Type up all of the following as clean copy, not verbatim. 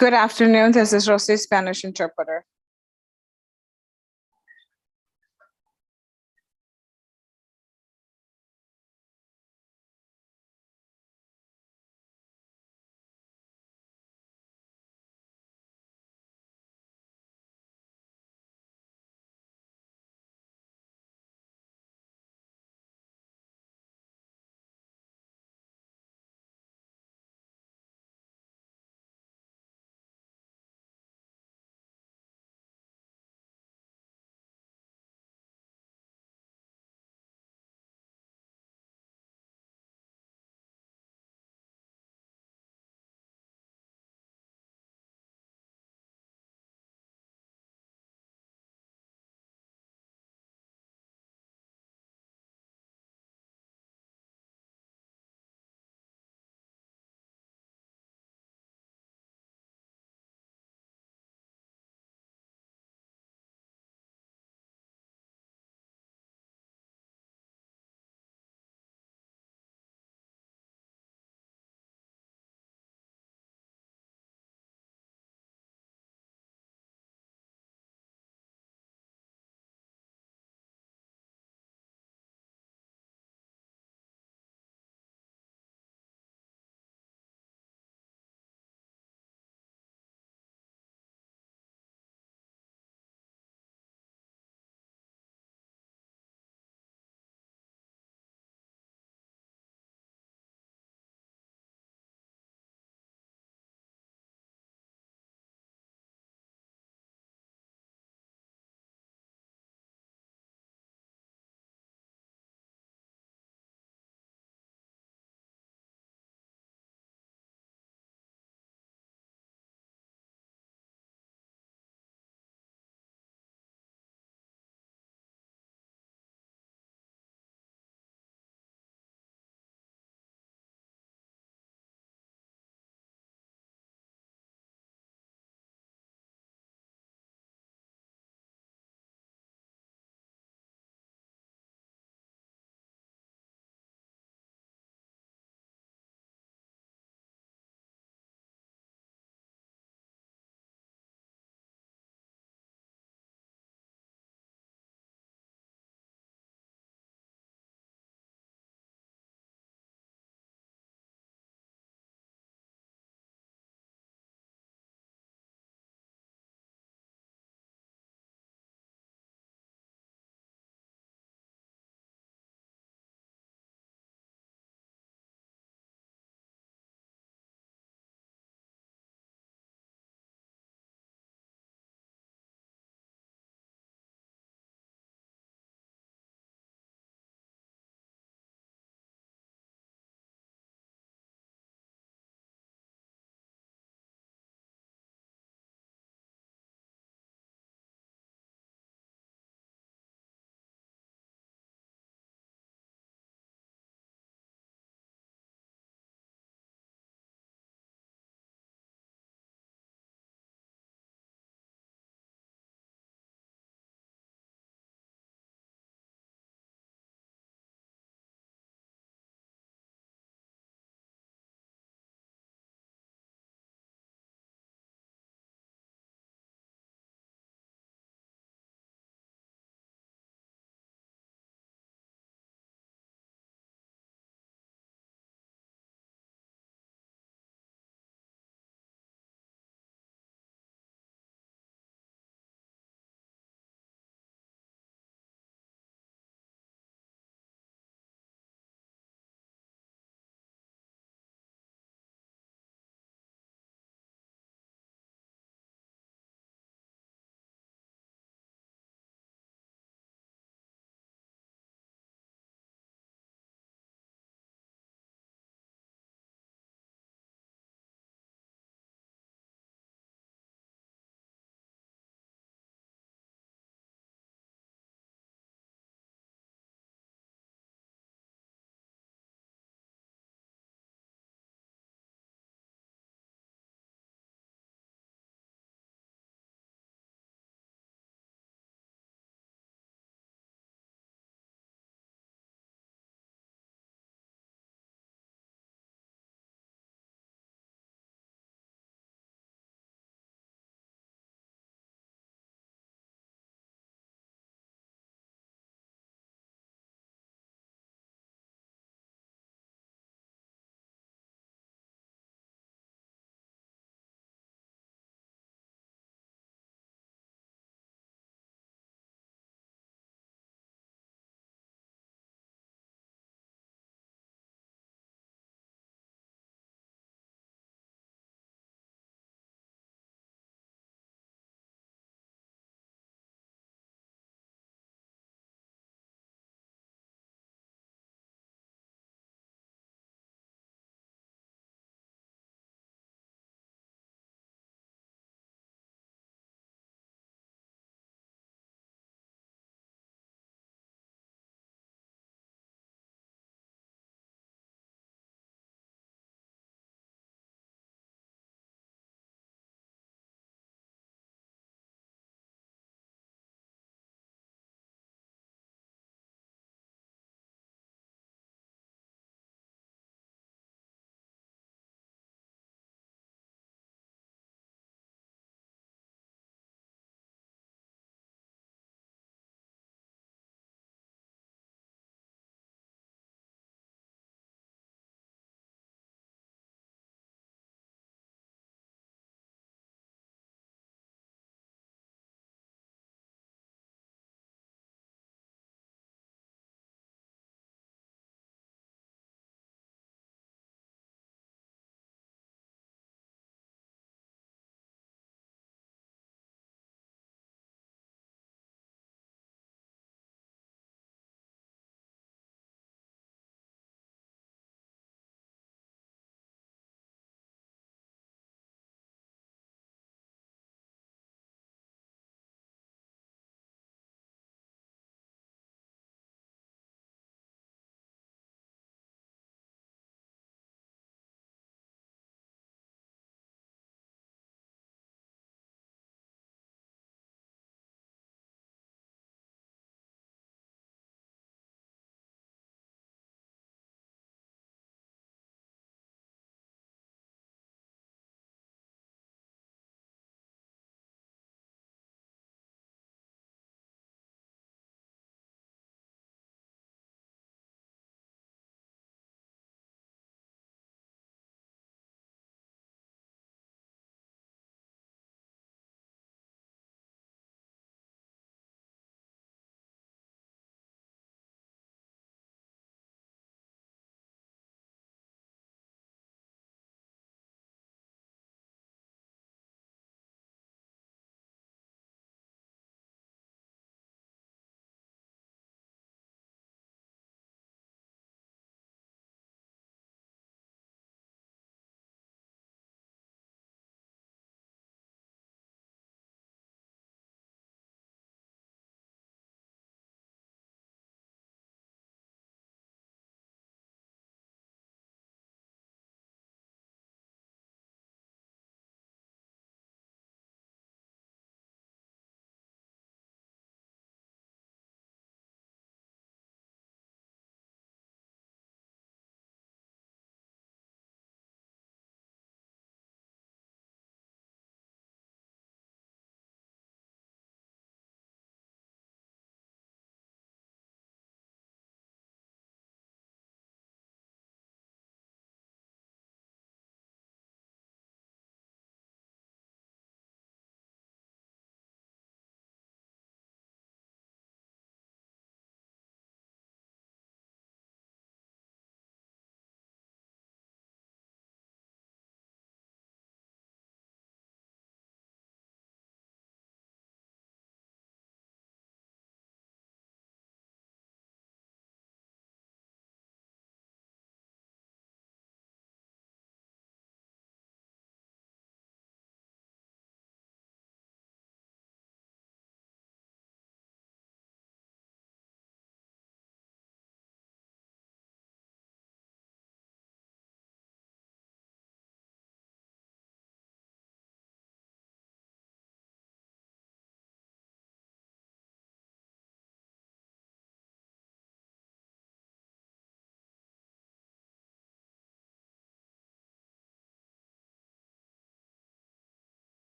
Good afternoon. This is Rosie, Spanish interpreter.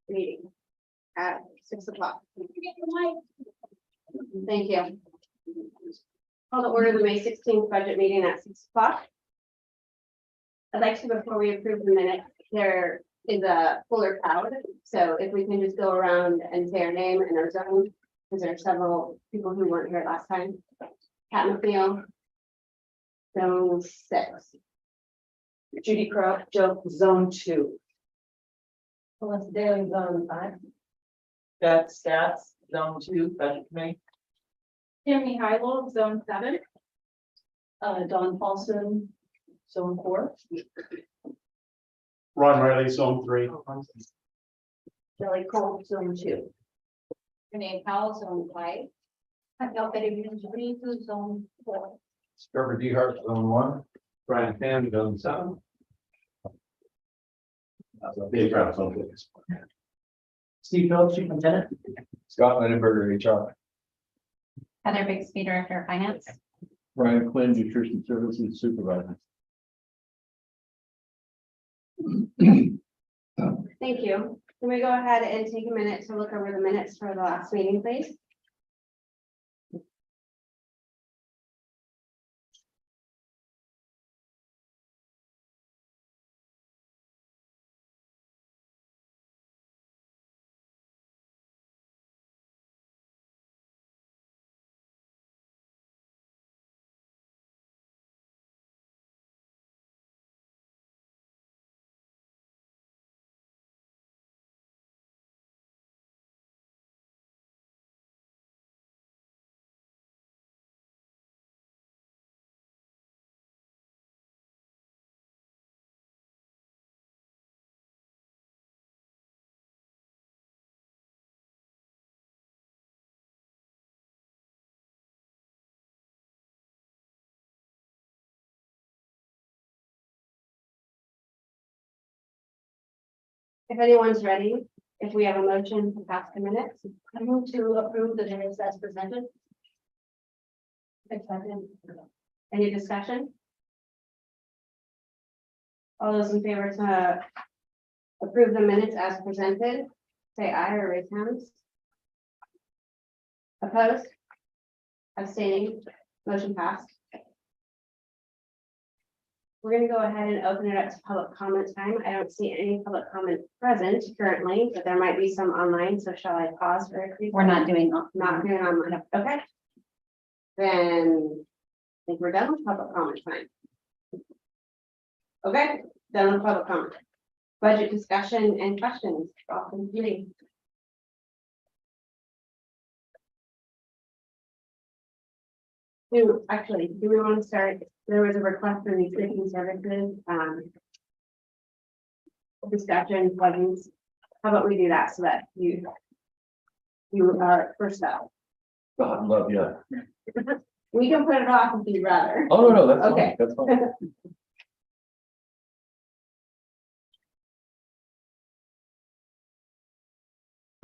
meeting at 6 o'clock. Thank you. Call to order the May 16th budget meeting at 6 o'clock. I'd like to, before we approve the minute, there is a fuller crowd. So if we can just go around and say our name and our zone, because there are several people who weren't here last time. Pat McNeil. Zone 6. Judy Croft, zone 2. Melissa Daly, zone 5. Got stats, zone 2, budget committee. Tammy Hilo, zone 7. Don Paulson, zone 4. Ron Riley, zone 3. Kelly Cole, zone 2. Renee Powell, zone 5. Raquel Perez, zone 4. Trevor DeHart, zone 1. Brian Fan, zone 7. That's a big crowd, zone 6. Steve Phillips, superintendent. Scott Lindenberger, HR. Heather Bixby, Director of Finance. Brian Quinn, Nutrition Services Supervisor. Thank you. Can we go ahead and take a minute to look over the minutes for the last meeting, please? If anyone's ready, if we have a motion to pass the minutes. I move to approve the minutes as presented. Accepted. Any discussion? All those in favor to approve the minutes as presented, say aye or raise hands. Opposed? Abstaining, motion passed. We're gonna go ahead and open it up to public comment time. I don't see any public comment present currently, but there might be some online, so shall I pause for a brief? We're not doing. Not doing online, okay. Then I think we're done with public comment time. Okay, done with public comment. Budget discussion and questions. Welcome, Judy. Actually, do we want to start? There was a request for nutrition services, discussion, plugins. How about we do that so that you are first up? God love you. We can put it off if you'd rather. Oh, no, that's Okay. fine. That's fine.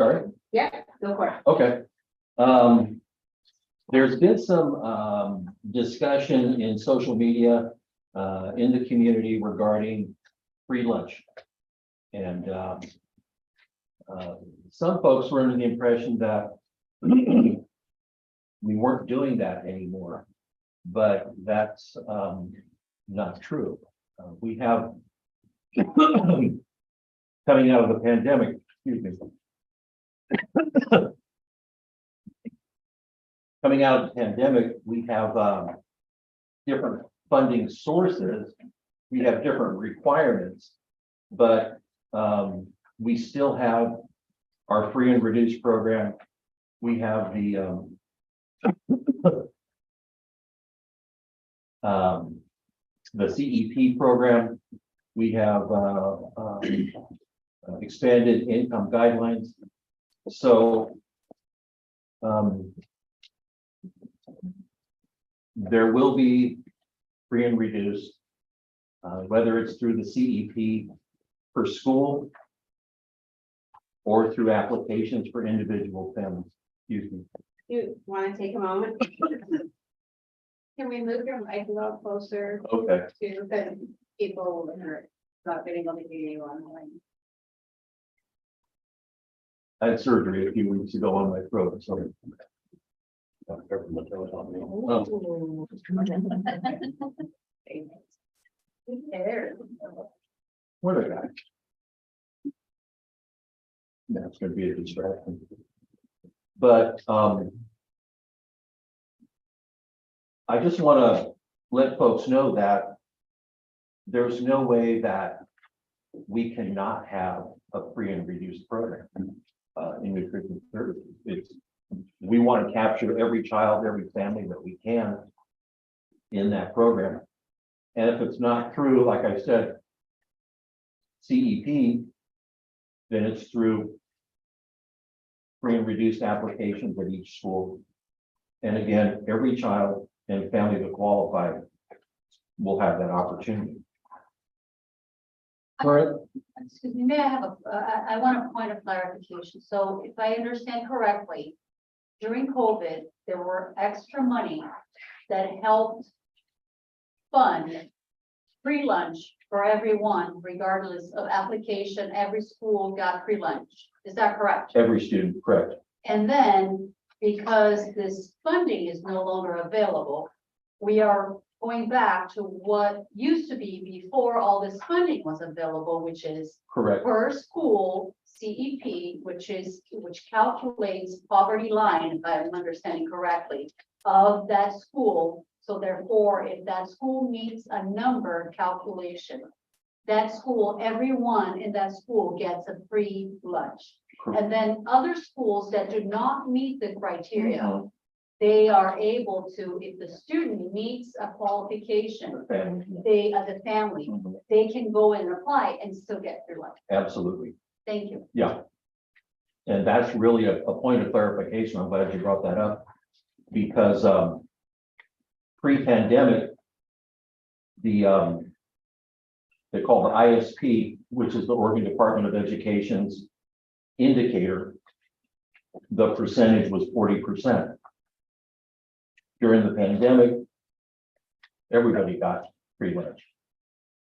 Sorry? Yeah, go for it. Okay. There's been some discussion in social media in the community regarding free lunch. And some folks were under the impression that we weren't doing that anymore, but that's not true. We have coming out of the pandemic, excuse me. Coming out of the pandemic, we have different funding sources. We have different requirements, but we still have our free and reduced program. We have the CEP program. We have expanded income guidelines. So there will be free and reduced, whether it's through the CEP for school or through applications for individual families. Excuse me. You want to take a moment? Can we move your mic a little closer Okay. to the people who are not being able to hear you online? I had surgery a few weeks ago on my throat, so. What a guy. That's gonna be a distraction. But, I just wanna let folks know that there's no way that we cannot have a free and reduced program in nutrition services. We want to capture every child, every family that we can in that program. And if it's not through, like I said, CEP, then it's through free and reduced applications at each school. And again, every child and family that qualify will have that opportunity. Correct. Excuse me, may I have I want a point of clarification. So if I understand correctly, during COVID, there were extra money that helped fund free lunch for everyone, regardless of application. Every school got free lunch. Is that correct? Every student, correct. And then, because this funding is no longer available, we are going back to what used to be before all this funding was available, which is Correct. per school CEP, which calculates poverty line, if I'm understanding correctly, of that school. So therefore, if that school meets a number calculation, that school, everyone in that school gets a free lunch. Correct. And then other schools that do not meet the criteria, they are able to, if the student meets a qualification, they, as a family, they can go and apply and still get free lunch. Absolutely. Thank you. Yeah. And that's really a point of clarification. I'm glad you brought that up. Because pre-pandemic, they call the ISP, which is the Oregon Department of Education's indicator, the percentage was 40%. During the pandemic, everybody got free lunch.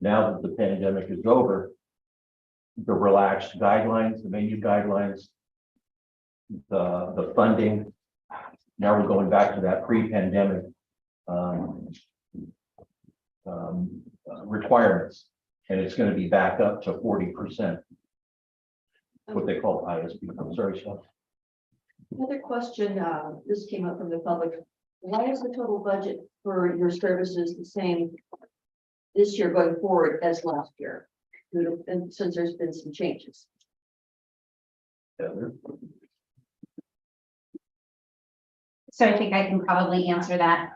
Now that the pandemic is over, the relaxed guidelines, the menu guidelines, the funding, now we're going back to that pre-pandemic requirements, and it's going to be back up to 40%. What they call ISP. I'm sorry, Sean. Another question, this came up from the public. Why is the total budget for your services the same this year going forward as last year? And since there's been some changes. Heather? So I think I can probably answer that.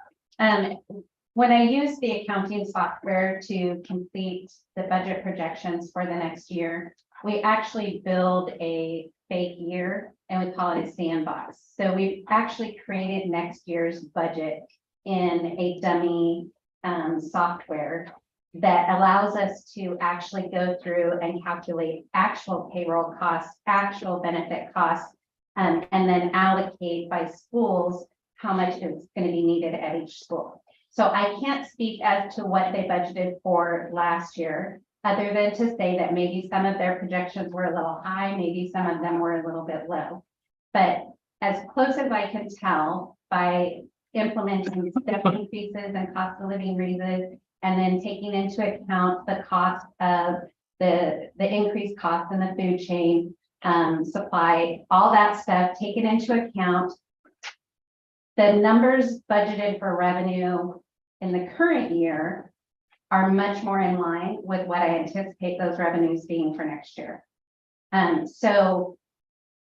When I use the accounting software to complete the budget projections for the next year, we actually build a fake year and we call it a sandbox. So we've actually created next year's budget in a dummy software that allows us to actually go through and calculate actual payroll costs, actual benefit costs, and then allocate by schools how much is going to be needed at each school. So I can't speak as to what they budgeted for last year, other than to say that maybe some of their projections were a little high, maybe some of them were a little bit low. But as close as I can tell, by implementing step increases and cost of living raises, and then taking into account the cost of the increased cost in the food chain, supply, all that stuff taken into account, the numbers budgeted for revenue in the current year are much more in line with what I anticipate those revenues being for next year. So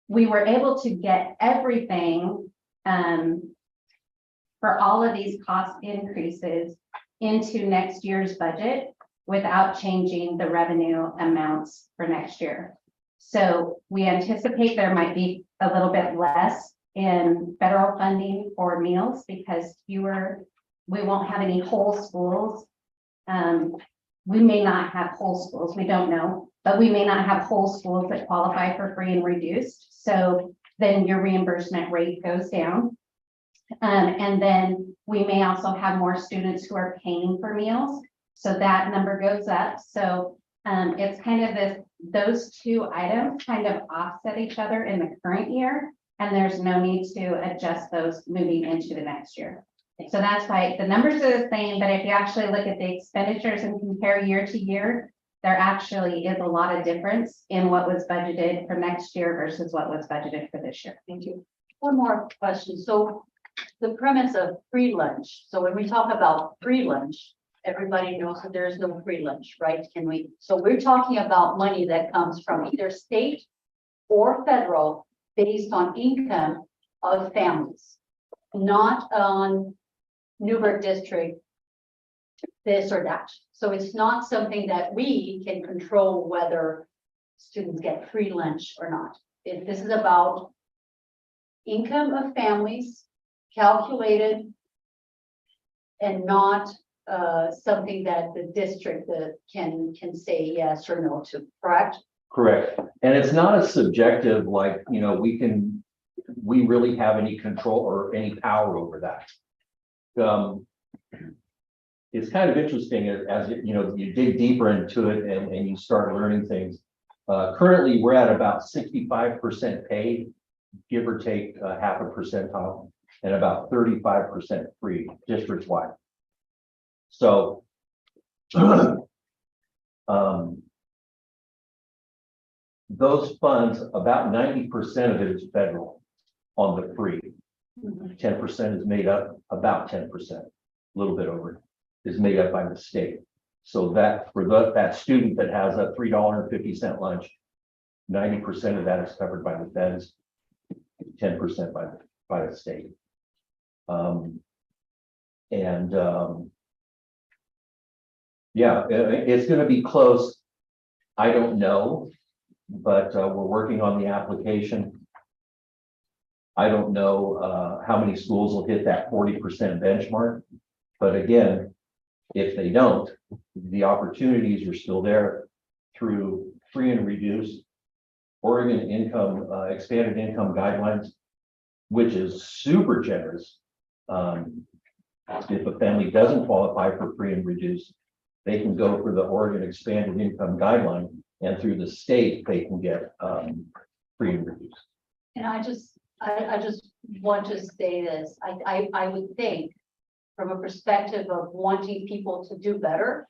we were able to get everything for all of these cost increases into next year's budget without changing the revenue amounts for next year. So we anticipate there might be a little bit less in federal funding for meals because we won't have any whole schools. We may not have whole schools, we don't know, but we may not have whole schools that qualify for free and reduced. So then your reimbursement rate goes down. And then we may also have more students who are paying for meals. So that number goes up. So it's kind of this those two items kind of offset each other in the current year. And there's no need to adjust those moving into the next year. So that's why the numbers are the same, but if you actually look at the expenditures and compare year to year, there actually is a lot of difference in what was budgeted for next year versus what was budgeted for this year. Thank you. One more question. So the premise of free lunch. So when we talk about free lunch, everybody knows that there is no free lunch, right? So we're talking about money that comes from either state or federal based on income of families, not on Newburgh district, this or that. So it's not something that we can control whether students get free lunch or not. This is about income of families calculated and not something that the district can say yes or no to, correct? Correct. And it's not a subjective, like, we really have any control or any power over that. It's kind of interesting as you dig deeper into it and you start learning things. Currently, we're at about 65% paid, give or take 0.5 percentile, and about 35% free district-wide. So those funds, about 90% of it is federal on the free. 10% is made up, about 10%, a little bit over, is made up by the state. So that for that student that has a $3.50 lunch, 90% of that is covered by the feds, 10% by the state. Yeah, it's going to be close. I don't know, but we're working on the application. I don't know how many schools will hit that 40% benchmark, but again, if they don't, the opportunities are still there through free and reduced Oregon income, expanded income guidelines, which is super generous. If a family doesn't qualify for free and reduced, they can go for the Oregon expanded income guideline, and through the state, they can get free and reduced. And I just want to say this, I would think from a perspective of wanting people to do better,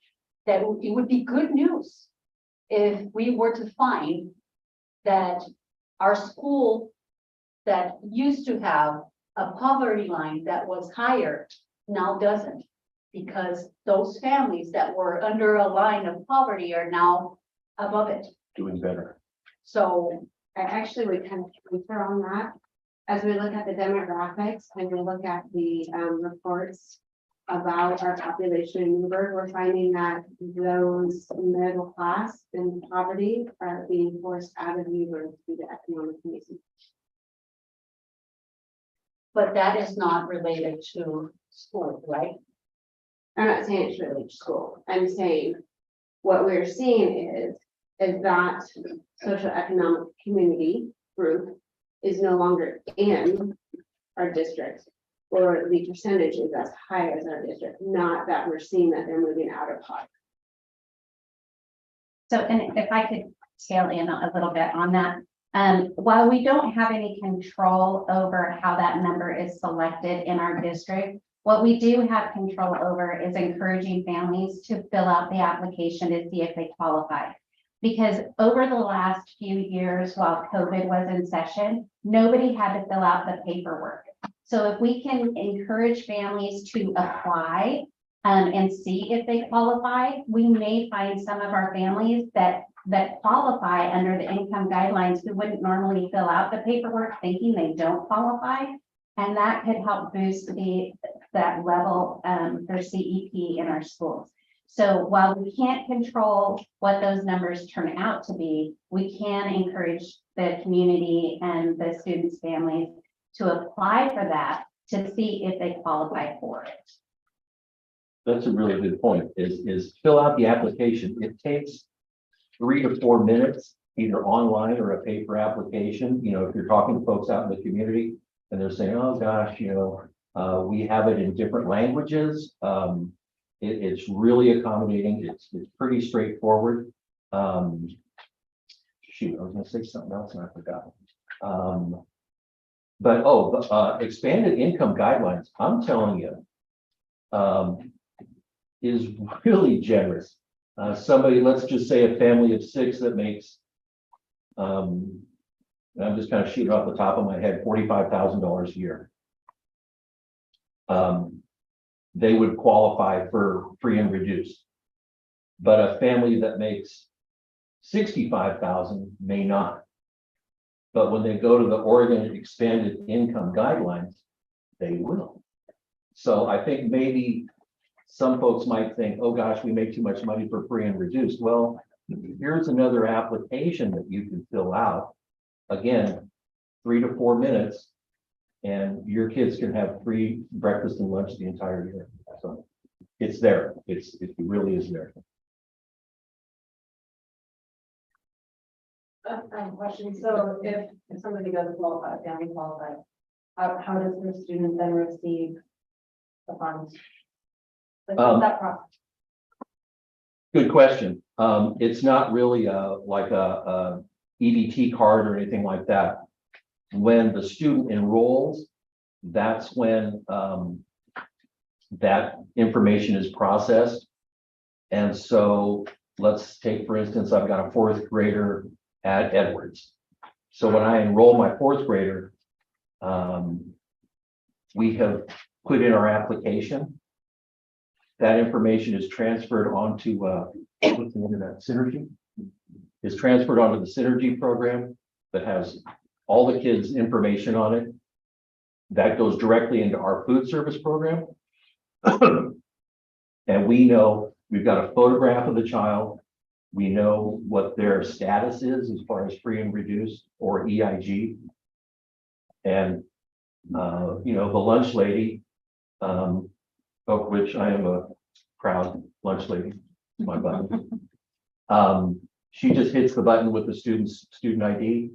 that it would be good news if we were to find that our school that used to have a poverty line that was higher now doesn't, because those families that were under a line of poverty are now above it. Doing better. So I actually would kind of concur on that. As we look at the demographics and we look at the reports about our population in Newburgh, we're finding that those middle class and poverty are being forced out of Newburgh due to economic reasons. but that is not related to school, right? I'm not saying it's related to school. I'm saying what we're seeing is that socioeconomic community group is no longer in our district, or the percentage is as high as our district, not that we're seeing that they're moving out of poverty. So, and if I could tail in a little bit on that, while we don't have any control over how that number is selected in our district, what we do have control over is encouraging families to fill out the application to see if they qualify. Because over the last few years, while COVID was in session, nobody had to fill out the paperwork. So if we can encourage families to apply and see if they qualify, we may find some of our families that qualify under the income guidelines who wouldn't normally fill out the paperwork thinking they don't qualify. And that could help boost that level for CEP in our schools. So while we can't control what those numbers turn out to be, we can encourage the community and the students' families to apply for that to see if they qualify for it. That's a really good point, is fill out the application. It takes 3 to 4 minutes, either online or a paper application. You know, if you're talking to folks out in the community and they're saying, oh gosh, you know, we have it in different languages. It's really accommodating. It's pretty straightforward. shoot, I was gonna say something else and I forgot. Expanded income guidelines, I'm telling you, is really generous. Somebody, let's just say a family of 6 that makes, I'm just kind of shooting off the top of my head, $45,000 a year. They would qualify for free and reduced. But a family that makes 65,000 may not. But when they go to the Oregon expanded income guidelines, they will. So I think maybe some folks might think, oh gosh, we make too much money for free and reduced. Well, here's another application that you can fill out. Again, 3 to 4 minutes, and your kids can have free breakfast and lunch the entire year. So it's there. It really is there. I have a question. So if somebody does qualify, family qualified, how does the student then receive the funds? Like, what's that process? Good question. It's not really like a EBT card or anything like that. When the student enrolls, that's when that information is processed. And so let's take, for instance, I've got a 4th grader at Edwards. So when I enroll my 4th grader, we have put in our application. That information is transferred onto what's the name of that, Synergy? Is transferred onto the Synergy program that has all the kids' information on it. That goes directly into our food service program. And we know we've got a photograph of the child. We know what their status is as far as free and reduced or EIG. And, you know, the lunch lady, of which I am a proud lunch lady, my button. She just hits the button with the student ID,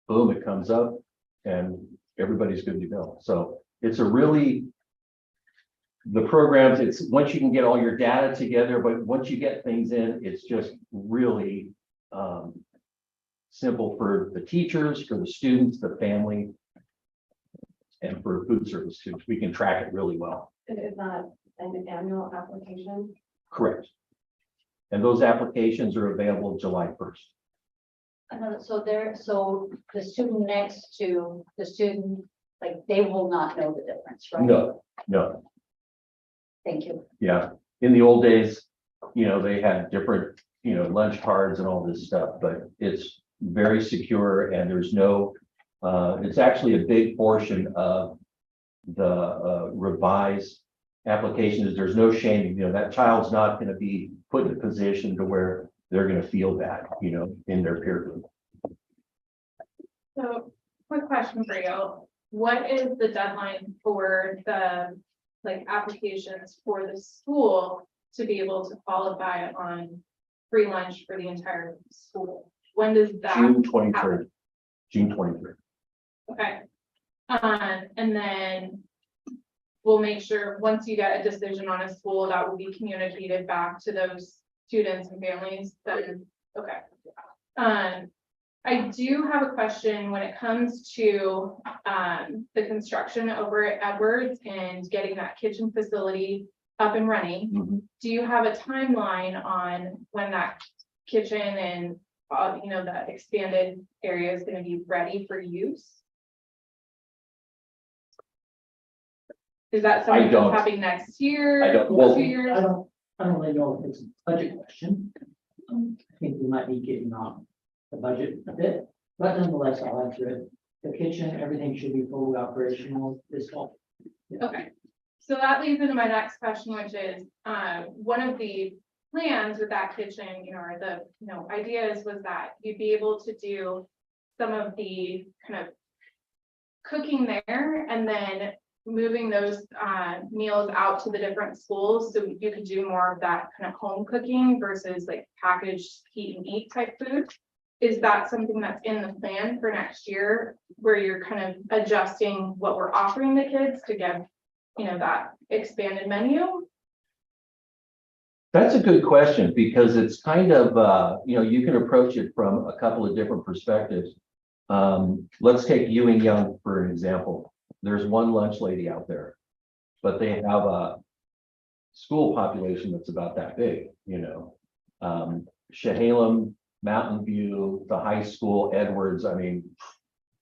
boom, it comes up and everybody's good to go. So it's a really, the programs, it's once you can get all your data together, but once you get things in, it's just really simple for the teachers, for the students, the family, and for food service too. We can track it really well. It is not an annual application. Correct. And those applications are available July 1st. So the student next to the student, like, they will not know the difference, right? No. Thank you. Yeah, in the old days, you know, they had different, you know, lunch cards and all this stuff, but it's very secure and there's no, it's actually a big portion of the revised applications. There's no shame, you know, that child's not going to be put in a position to where they're going to feel bad, you know, in their peer group. So, quick question for you. What is the deadline for the applications for the school to be able to qualify on free lunch for the entire school? When does that? June 23rd. June 23rd. Okay. And then we'll make sure once you get a decision on a school, that will be communicated back to those students and families. Then, okay. I do have a question when it comes to the construction over at Edwards and getting that kitchen facility up and running. Mm-hmm. Do you have a timeline on when that kitchen and you know, the expanded area is going to be ready for use? Is that something that's happening next year? I don't. Well, 2 years? I don't really know if it's a budget question. I think we might be getting off the budget a bit, but nonetheless, I'll answer it. The kitchen, everything should be fully operational this fall. Okay, so that leads into my next question, which is, one of the plans with that kitchen, you know, or the, ideas was that you'd be able to do some of the kind of cooking there and then moving those meals out to the different schools. So you could do more of that kind of home cooking versus like packaged heat and eat type food. Is that something that's in the plan for next year where you're kind of adjusting what we're offering the kids to give, you know, that expanded menu? That's a good question because it's kind of, you can approach it from a couple of different perspectives. Let's take Ewing Young for an example. There's one lunch lady out there, but they have a school population that's about that big, Chehalem, Mountain View, the high school, Edwards, I mean,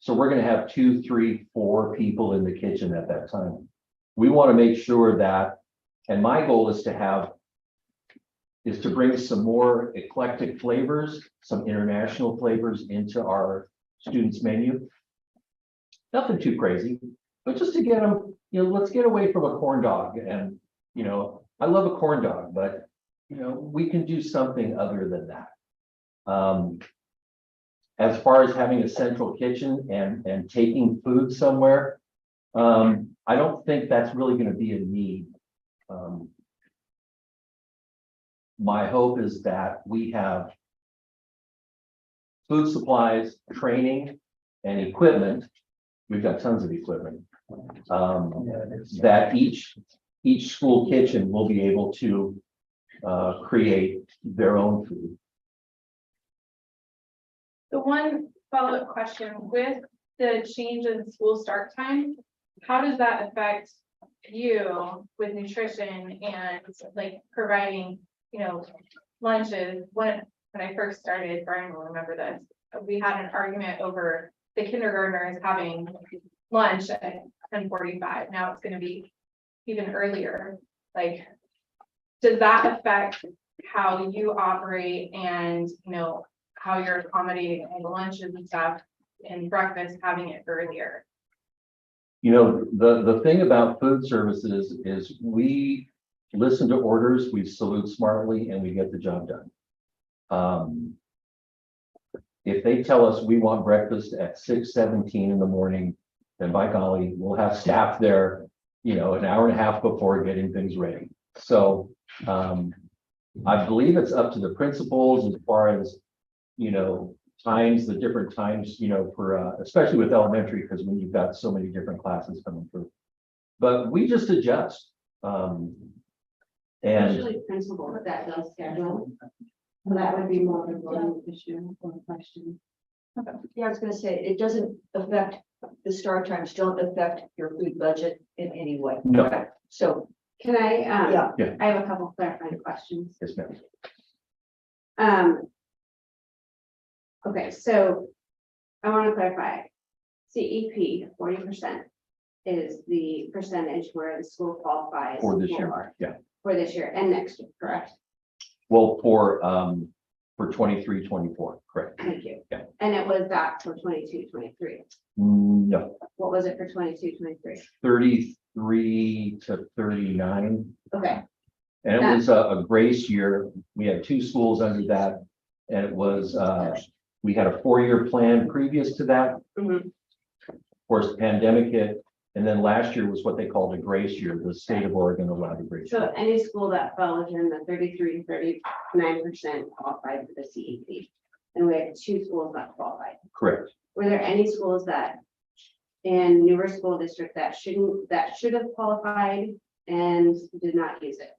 so we're gonna have 2, 3, 4 people in the kitchen at that time. We want to make sure that, and my goal is to bring some more eclectic flavors, some international flavors into our students' menu. Nothing too crazy, but just to get them, let's get away from a corn dog. And, I love a corn dog, but, we can do something other than that. As far as having a central kitchen and taking food somewhere, I don't think that's really going to be a need. My hope is that we have food supplies, training, and equipment. We've got tons of equipment. That each school kitchen will be able to create their own food. The one follow-up question with the change in school start time, how does that affect you with nutrition and like providing, lunches? When I first started, Brian will remember this, we had an argument over the kindergartners having lunch at 10:45. Now it's going to be even earlier. Like, does that affect how you operate and, how you're accommodating all the lunches and stuff and breakfast, having it earlier? The thing about food services is we listen to orders, we salute smartly, and we get the job done. If they tell us we want breakfast at 6:17 in the morning, then by golly, we'll have staff there, an hour and a half before getting things ready. So I believe it's up to the principals as far as, times, the different times, for especially with elementary, because when you've got so many different classes coming through. But we just adjust. And Usually principal that does schedule. So that would be more of a voting issue or question. Yeah, I was gonna say, it doesn't affect, the start times don't affect your food budget in any way. No. correct? So, Can I, yeah, I have a couple clarifying questions. yes, ma'am. Okay, so I want to clarify. CEP 40% is the percentage where the school qualifies For this year, yeah. for this year and next year, correct? Well, for 23, 24, correct. Thank you. Yeah. And it was that for 22, 23. No, What was it for 22, 23? 33 to 39. Okay, And it was a grace year. We had 2 schools under that. And it was, we had a 4-year plan previous to that. Mhm. Of course, the pandemic hit. And then last year was what they called a grace year. The state of Oregon allowed a grace year. so any school that fell within the 33 to 39% qualified for the CEP. And we had 2 schools that qualified. Correct. Were there any schools that in newer school district that should have qualified and did not use it?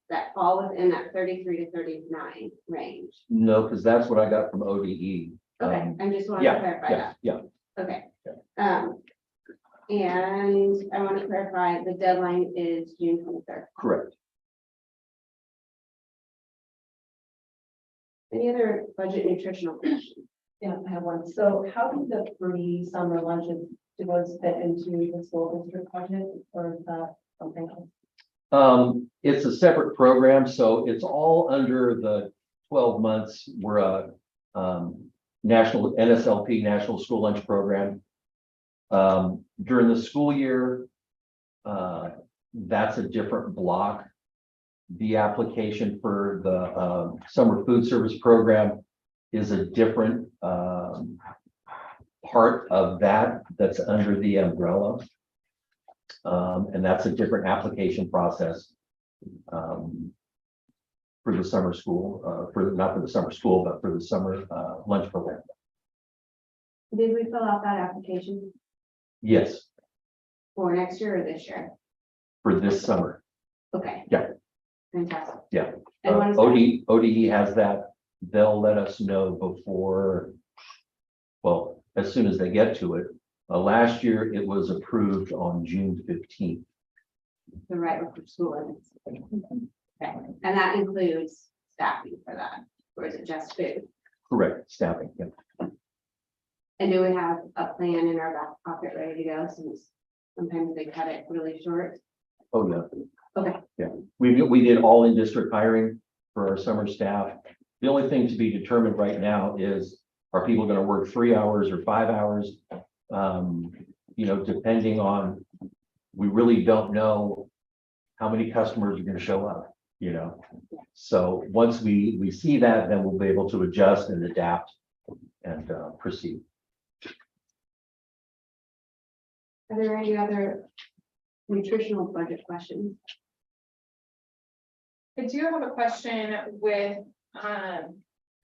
That fall within that 33 to 39 range? No, because that's what I got from ODE. Okay, I just wanted to Yeah, clarify yeah, that. yeah. Okay. And I want to clarify, the deadline is June 23rd. Correct. Any other budget nutritional questions? Yeah, I have one. So how do the free summer lunches, do those fit into the school district budget or is that something else? It's a separate program, so it's all under the 12 months. We're a national NSLP, National School Lunch Program. During the school year, that's a different block. The application for the summer food service program is a different part of that that's under the umbrella. And that's a different application process for the summer school, not for the summer school, but for the summer lunch program. Did we fill out that application Yes, for next year or this year? for this summer. Okay. Yeah. Fantastic. Yeah. And when is that? ODE has that. They'll let us know before, well, as soon as they get to it. Last year, it was approved on June 15th. The right for school limits. Okay, and that includes staffing for that, or is it just food? Correct, staffing, yeah. And do we have a plan in our back pocket ready to go, since sometimes they cut it really short? Oh, yeah. Okay. Yeah, we did all in district hiring for our summer staff. The only thing to be determined right now is, are people gonna work 3 hours or 5 hours? You know, depending on, we really don't know how many customers are gonna show up, you know? So once we see that, then we'll be able to adjust and adapt and proceed. Are there any other nutritional budget questions? I do have a question with,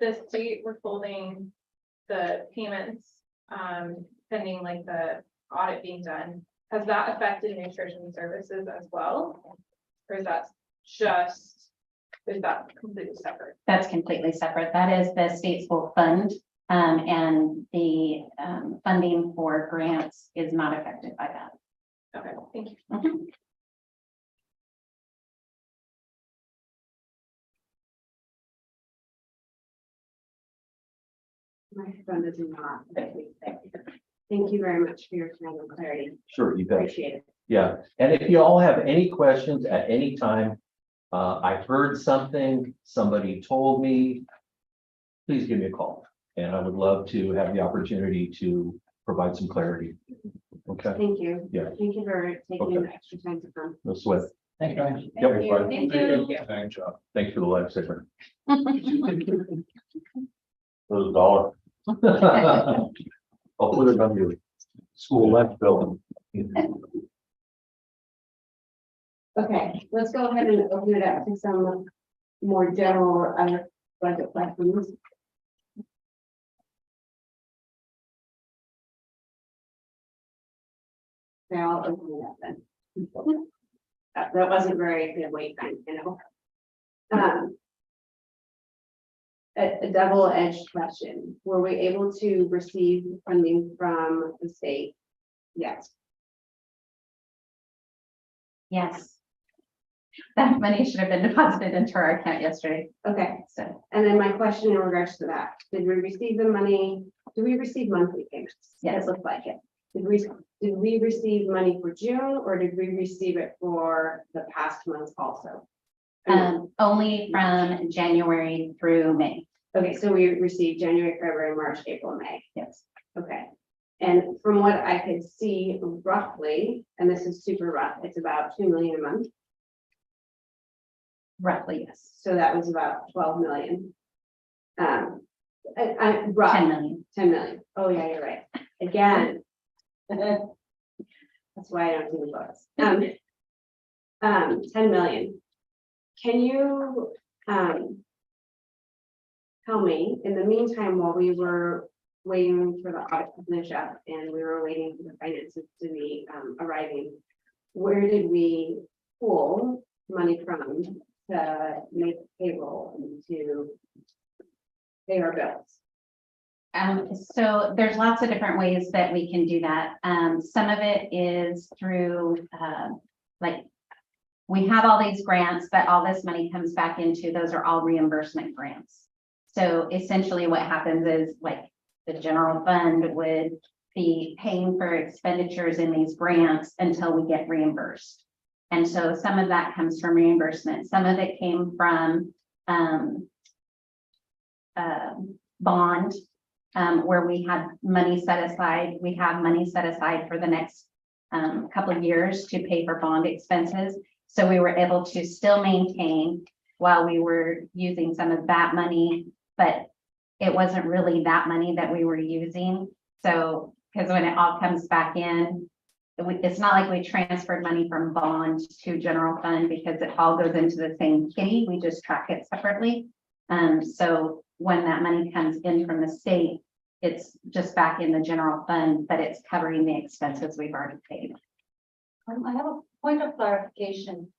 the state withholding the payments, pending like the audit being done. Has that affected nutrition services as well? Or is that completely separate? That's completely separate. That is the state school fund. And the funding for grants is not affected by that. Okay, thank you. Mhm. My phone is not. Thank you very much for your time and clarity. Sure, you bet. Appreciate it. Yeah, and if you all have any questions at any time, I heard something, somebody told me, please give me a call. And I would love to have the opportunity to provide some clarity. Okay, Thank you. Yeah. Thank you for taking Okay. the extra time to come. no sweat. Thanks, Ryan. Yep. Thank you. Thanks, John. Thanks for the lifesaver. There's a dollar. I'll put it on your school lunch bill. Okay, let's go ahead and open it up to some more general budget questions. Okay, I'll open it up then. That wasn't very good wait time, you know. A double-edged question. Were we able to receive funding from the state? Yes. Yes. That money should have been deposited into our account yesterday. Okay, So, and then my question in regards to that, did we receive the money? Do we receive monthly payments? Yes. It looked like it. Did we receive money for June, or did we receive it for the past months also? only from January through May. Okay, so we received January, February, March, April, May. Yes. Okay. And from what I could see roughly, and this is super rough, it's about 2 million a month. Roughly, yes. So that was about 12 million. $10 Rough, million. 10 million. Oh, yeah, you're right. Again. That's why I don't do the books. 10 million. Can you, tell me, in the meantime, while we were waiting for the audit to finish up and we were waiting for the finances to be arriving, where did we pull money from to make payroll and to pay our bills? So there's lots of different ways that we can do that. Some of it is through, like, we have all these grants, but all this money comes back into, those are all reimbursement grants. So essentially what happens is, like, the general fund would be paying for expenditures in these grants until we get reimbursed. And so some of that comes from reimbursement. Some of it came from bond, where we had money set aside. We have money set aside for the next couple of years to pay for bond expenses. So we were able to still maintain while we were using some of that money, but it wasn't really that money that we were using. So, because when it all comes back in, it's not like we transferred money from bond to general fund, because it all goes into the same kitty. We just track it separately. So when that money comes in from the state, it's just back in the general fund, but it's covering the expenses we've already paid. I have a point of clarification.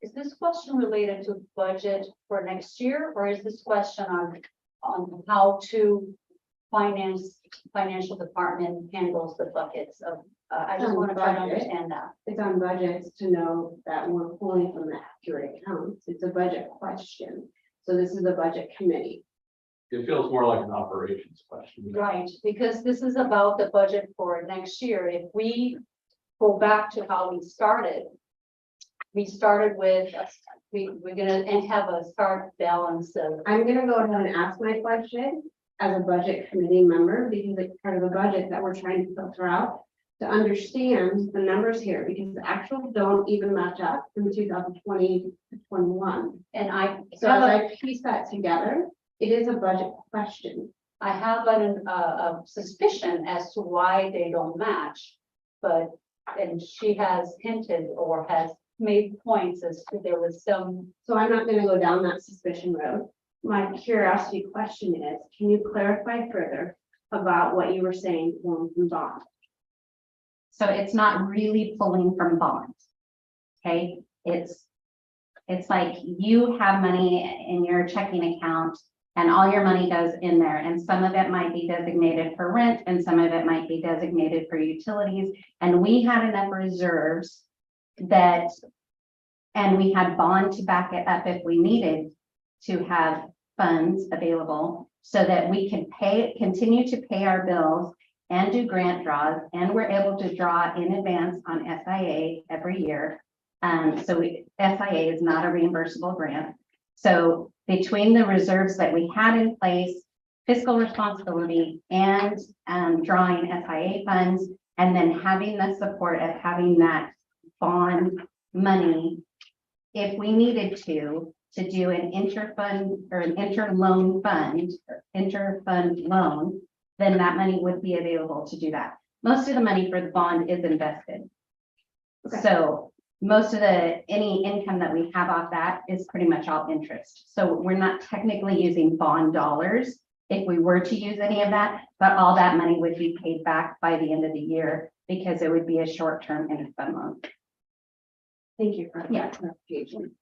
Is this question related to budget for next year, or is this question on how to financial department handles the buckets of, I just want to try to understand that. It's on budgets to know that we're pulling from the accurate accounts. It's a budget question. So this is a budget committee. It feels more like an operations question. Right, because this is about the budget for next year. If we go back to how we started with, we're gonna have a start balance of, I'm gonna go ahead and ask my question as a budget committee member, because it's part of the budget that we're trying to filter out to understand the numbers here, because the actuals don't even match up from 2020 to 21. and I So as I piece that together, it is a budget question. I have a suspicion as to why they don't match. But, and she has hinted or has made points as to there was some, So I'm not gonna go down that suspicion road. My curiosity question is, can you clarify further about what you were saying going from bond? So it's not really pulling from bonds. Okay, it's like you have money in your checking account and all your money goes in there, and some of it might be designated for rent and some of it might be designated for utilities. And we had enough reserves that, and we had bond to back it up if we needed to have funds available so that we can continue to pay our bills and do grant draws, and we're able to draw in advance on SIA every year. So SIA is not a reimbursable grant. So between the reserves that we had in place, fiscal responsibility and drawing SIA funds, and then having the support of having that bond money, if we needed to do an interfund or an interloan fund, or interfund loan, then that money would be available to do that. Most of the money for the bond is invested. Okay. So most of any income that we have off that is pretty much all interest. So we're not technically using bond dollars if we were to use any of that, but all that money would be paid back by the end of the year because it would be a short-term interfund loan. Thank you for Yeah. that clarification.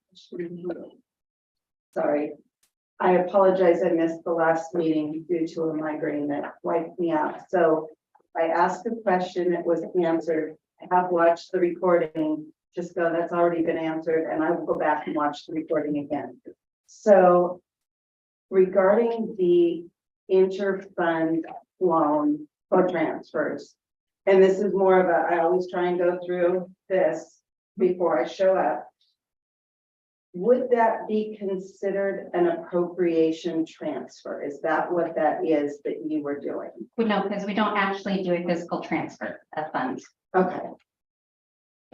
Sorry. I apologize, I missed the last meeting due to a migraine that wiped me out. So I asked a question, it was answered. I have watched the recording, just go, that's already been answered, and I will go back and watch the recording again. So regarding the interfund loan or transfers, and this is more of a, I always try and go through this before I show up. Would that be considered an appropriation transfer? Is that what that is that you were doing? No, because we don't actually do a physical transfer of funds. Okay,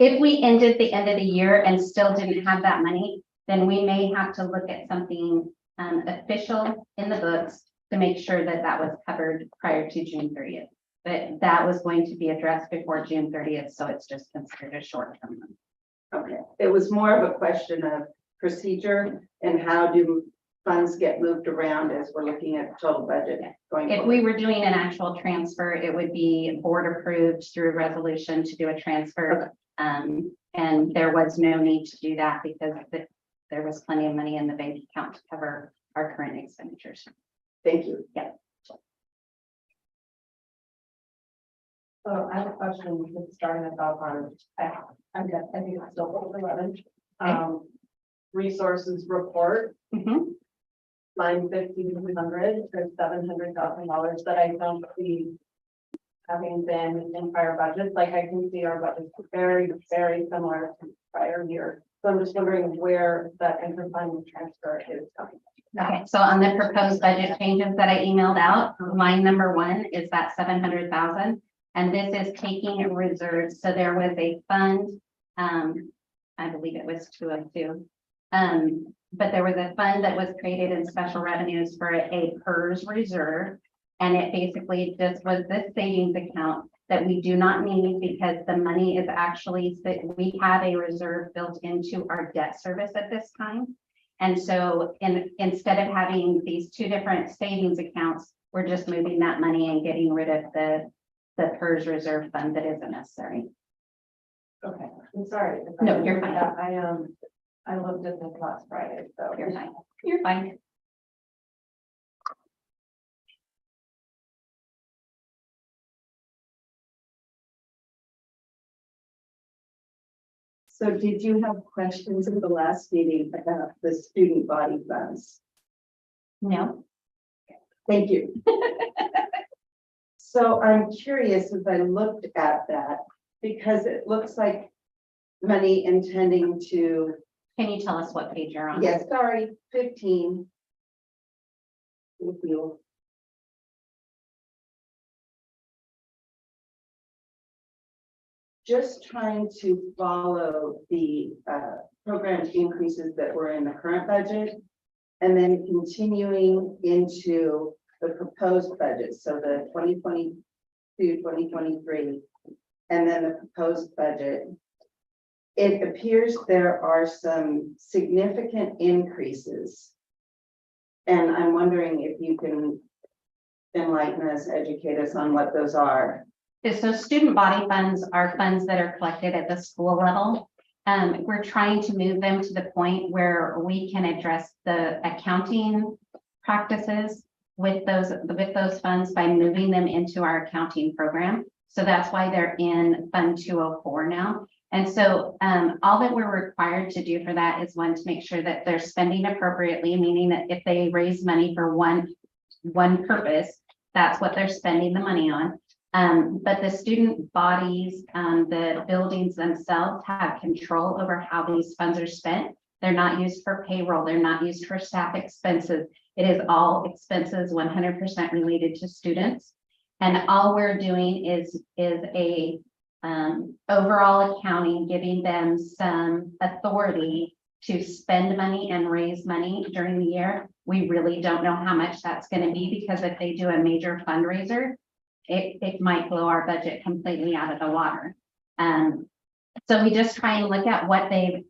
If we ended the end of the year and still didn't have that money, then we may have to look at something official in the books to make sure that that was covered prior to June 30th. But that was going to be addressed before June 30th, so it's just considered a short-term one. okay. It was more of a question of procedure and how do funds get moved around as we're looking at total budget going If forward. we were doing an actual transfer, it would be board approved through a resolution to do a transfer. And there was no need to do that because there was plenty of money in the bank account to cover our current expenditures. Thank you. So I have a question, just starting us off on, I think it's still page 11. Resources report, Mhm. line 5,200, there's $700,000 that I don't see having been in prior budgets. Like I can see our budget's very, very similar to prior year. So I'm just wondering where that interfund transfer is coming. Okay, so on the proposed budget changes that I emailed out, line number 1 is that 700,000. And this is taking a reserve. So there was a fund, I believe it was 202. But there was a fund that was created in special revenues for a PERS reserve. And it basically just was this savings account that we do not need because the money is actually, we have a reserve built into our debt service at this time. And so instead of having these two different savings accounts, we're just moving that money and getting rid of the PERS reserve fund that isn't necessary. Okay, I'm sorry. No, you're fine. I I looked at this last Friday, so. You're fine. You're fine. So did you have questions at the last meeting about the student body funds? No, Thank you. So I'm curious as I looked at that, because it looks like money intending to, can you tell us what page you're on? yes, sorry, 15. Thank you. Just trying to follow the program increases that were in the current budget and then continuing into the proposed budget. So the 2022, 2023, and then the proposed budget. It appears there are some significant increases. And I'm wondering if you can enlighten us, educate us on what those are. So student body funds are funds that are collected at the school level. We're trying to move them to the point where we can address the accounting practices with those funds by moving them into our accounting program. So that's why they're in Fund 204 now. And so all that we're required to do for that is one, to make sure that they're spending appropriately, meaning that if they raise money for one purpose, that's what they're spending the money on. But the student bodies, the buildings themselves have control over how these funds are spent. They're not used for payroll. They're not used for staff expenses. It is all expenses 100% related to students. And all we're doing is a overall accounting, giving them some authority to spend money and raise money during the year. We really don't know how much that's going to be, because if they do a major fundraiser, it might blow our budget completely out of the water. So we just try and look at what they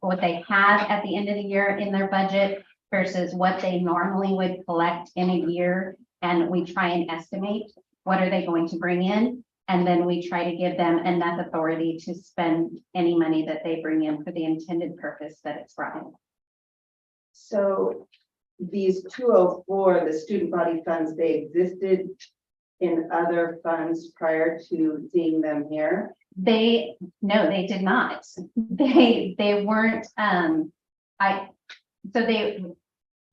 have at the end of the year in their budget versus what they normally would collect in a year. And we try and estimate what are they going to bring in. And then we try to give them enough authority to spend any money that they bring in for the intended purpose that it's brought in. So these 204, the student body funds, they existed in other funds prior to seeing them here? No, they did not. They weren't,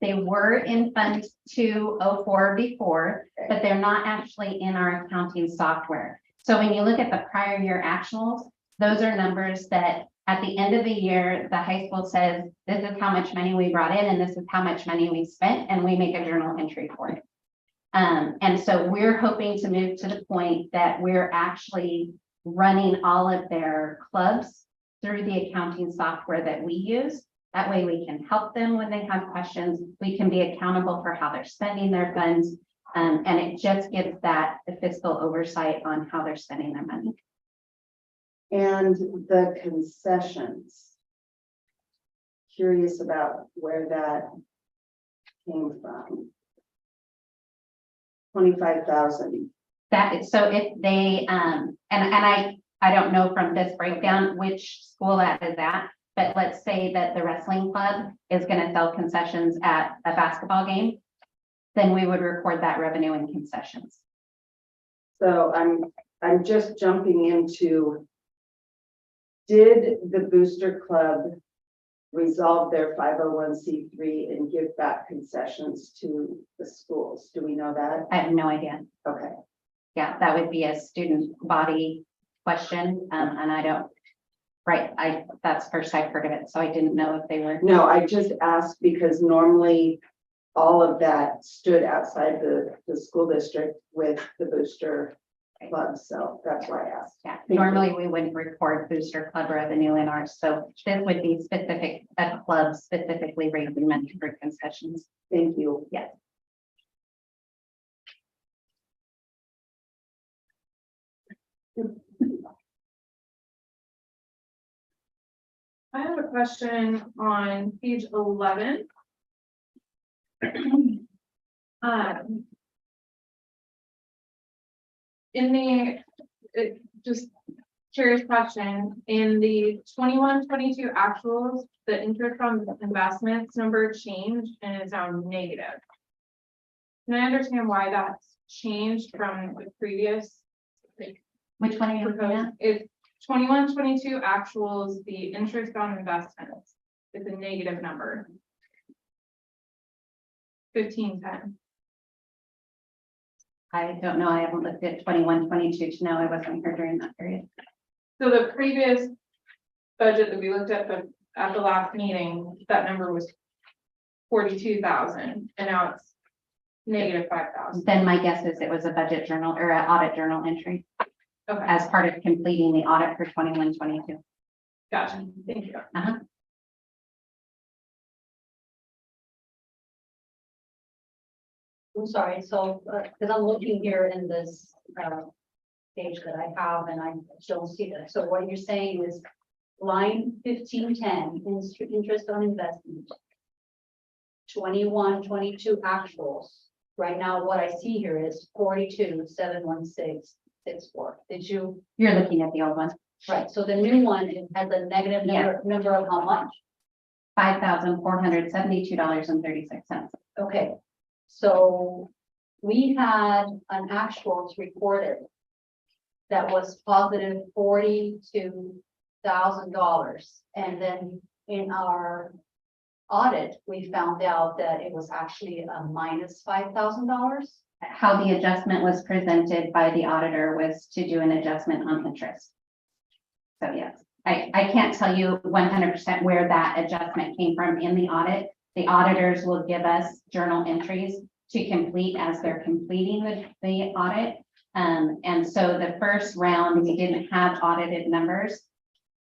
they were in Fund 204 before, but they're not actually in our accounting software. So when you look at the prior year actuals, those are numbers that at the end of the year, the high school says, this is how much money we brought in and this is how much money we spent, and we make a journal entry for it. And so we're hoping to move to the point that we're actually running all of their clubs through the accounting software that we use. That way we can help them when they have questions. We can be accountable for how they're spending their funds. And it just gives that the fiscal oversight on how they're spending their money. And the concessions. Curious about where that came from. 25,000. That is, so if they, and I don't know from this breakdown which school that is at, but let's say that the wrestling club is going to sell concessions at a basketball game, then we would record that revenue in concessions. So I'm just jumping into, did the Booster Club resolve their 501c3 and give back concessions to the schools? Do we know that? I have no idea. Okay. Yeah, that would be a student body question. And I don't, right, that's the first I've heard of it. So I didn't know if they were. No, I just asked because normally all of that stood outside the school district with the Booster Club. So that's why I asked. Yeah, Thank normally we wouldn't record Booster Club revenue in ours. So this would be specific, a club specifically raising money for concessions. Thank you. Yes. I have a question on page 11. In the, just curious question, in the 21-22 actuals, the interest on investments number changed and is now negative. Can I understand why that's changed from the previous? Which one are you looking at? Proposed, it's 21-22 actuals, the interest on investments is a negative number. 1510. I don't know. I haven't looked at 21-22 to know. I wasn't here during that period. So the previous budget that we looked at the last meeting, that number was 42,000, and now it's negative 5,000. Then my guess is it was a budget journal or an audit journal entry Okay, as part of completing the audit for 21-22. gotcha. Thank you. I'm sorry, so, because I'm looking here in this, page that I have and I don't see that. So what you're saying is line 1510, interest on investment. 21-22 actuals. Right now, what I see here is 42,716.64. Did you, You're looking at the old one, right, so the new one it has a negative number of how much? $5,472.36. Okay, so we had an actuals recorded that was positive $42,000. And then in our audit, we found out that it was actually a minus $5,000. How the adjustment was presented by the auditor was to do an adjustment on interest. So yes, I can't tell you 100% where that adjustment came from in the audit. The auditors will give us journal entries to complete as they're completing the audit. And so the first round, we didn't have audited numbers.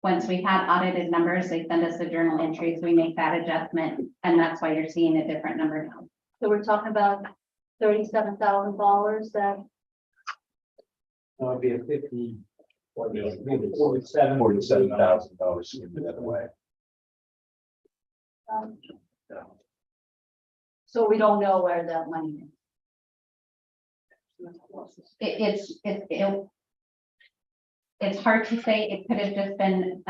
Once we had audited numbers, they send us the journal entries, we make that adjustment, and that's why you're seeing a different number now. So we're talking about $37,000 that, So it'd be a 50. $47,000 the other way. so we don't know where that money is. It's hard to say. It could have just been,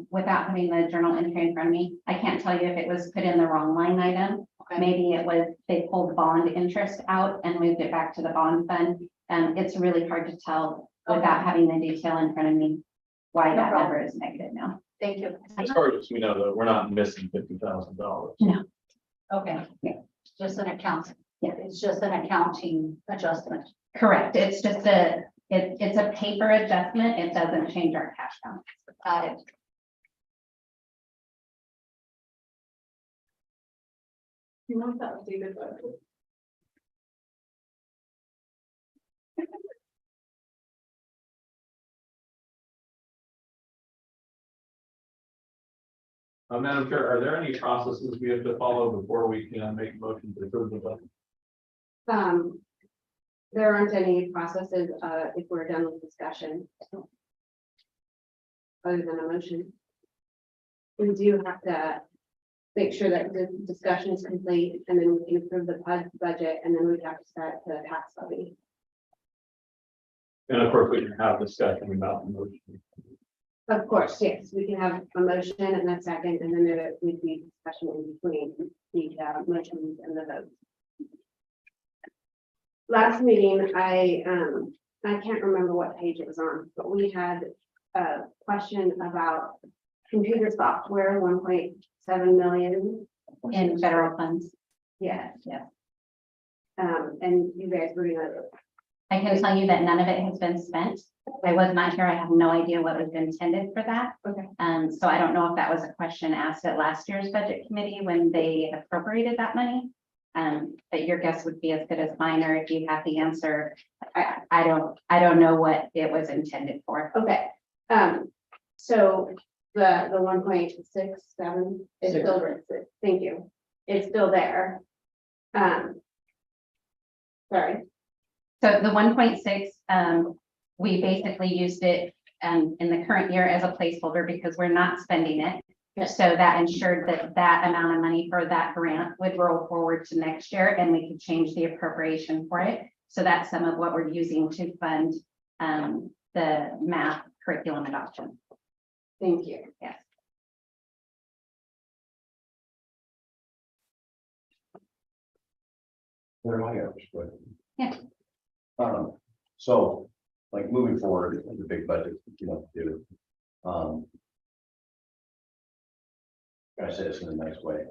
without having the journal entry in front of me. I can't tell you if it was put in the wrong line item. Okay. Maybe it was, they pulled bond interest out and moved it back to the bond fund. It's really hard to tell without having the detail in front of me why No that problem. number is negative now. Thank you. As far as we know, though, we're not missing $50,000. Okay. Yeah. Just an account. Yeah. It's just an accounting adjustment. Correct. It's just it's a paper adjustment. It doesn't change our cash balance. Got it. You want that updated budget? Madam Chair, are there any processes we have to follow before we can make a motion to approve the budget? There aren't any processes, if we're done with discussion. Other than a motion. We do have to make sure that the discussion is complete, and then we can approve the budget, and then we have to start the tax levy. And of course, we can have discussion about the motion. Of course, yes, we can have a motion and a second, and then there would be discussion in between the motions and the votes. Last meeting, I can't remember what page it was on, but we had a question about computer software, 1.7 million. In federal funds. Yes, Yeah. and you guys were gonna, I can tell you that none of it has been spent. I was not here. I have no idea what was intended for that. Okay. So I don't know if that was a question asked at last year's budget committee when they appropriated that money. But your guess would be as good as mine, or if you have the answer, I don't know what it was intended for. okay, so the 1.67 is still, thank you, it's still there. Sorry, So the 1.6, we basically used it in the current year as a placeholder because we're not spending it. So that ensured that that amount of money for that grant would roll forward to next year and we could change the appropriation for it. So that's some of what we're using to fund the math curriculum adoption. Thank you. Yes. There I am, but. Yeah. So, like, moving forward, the big budget, do. I say this in a nice way.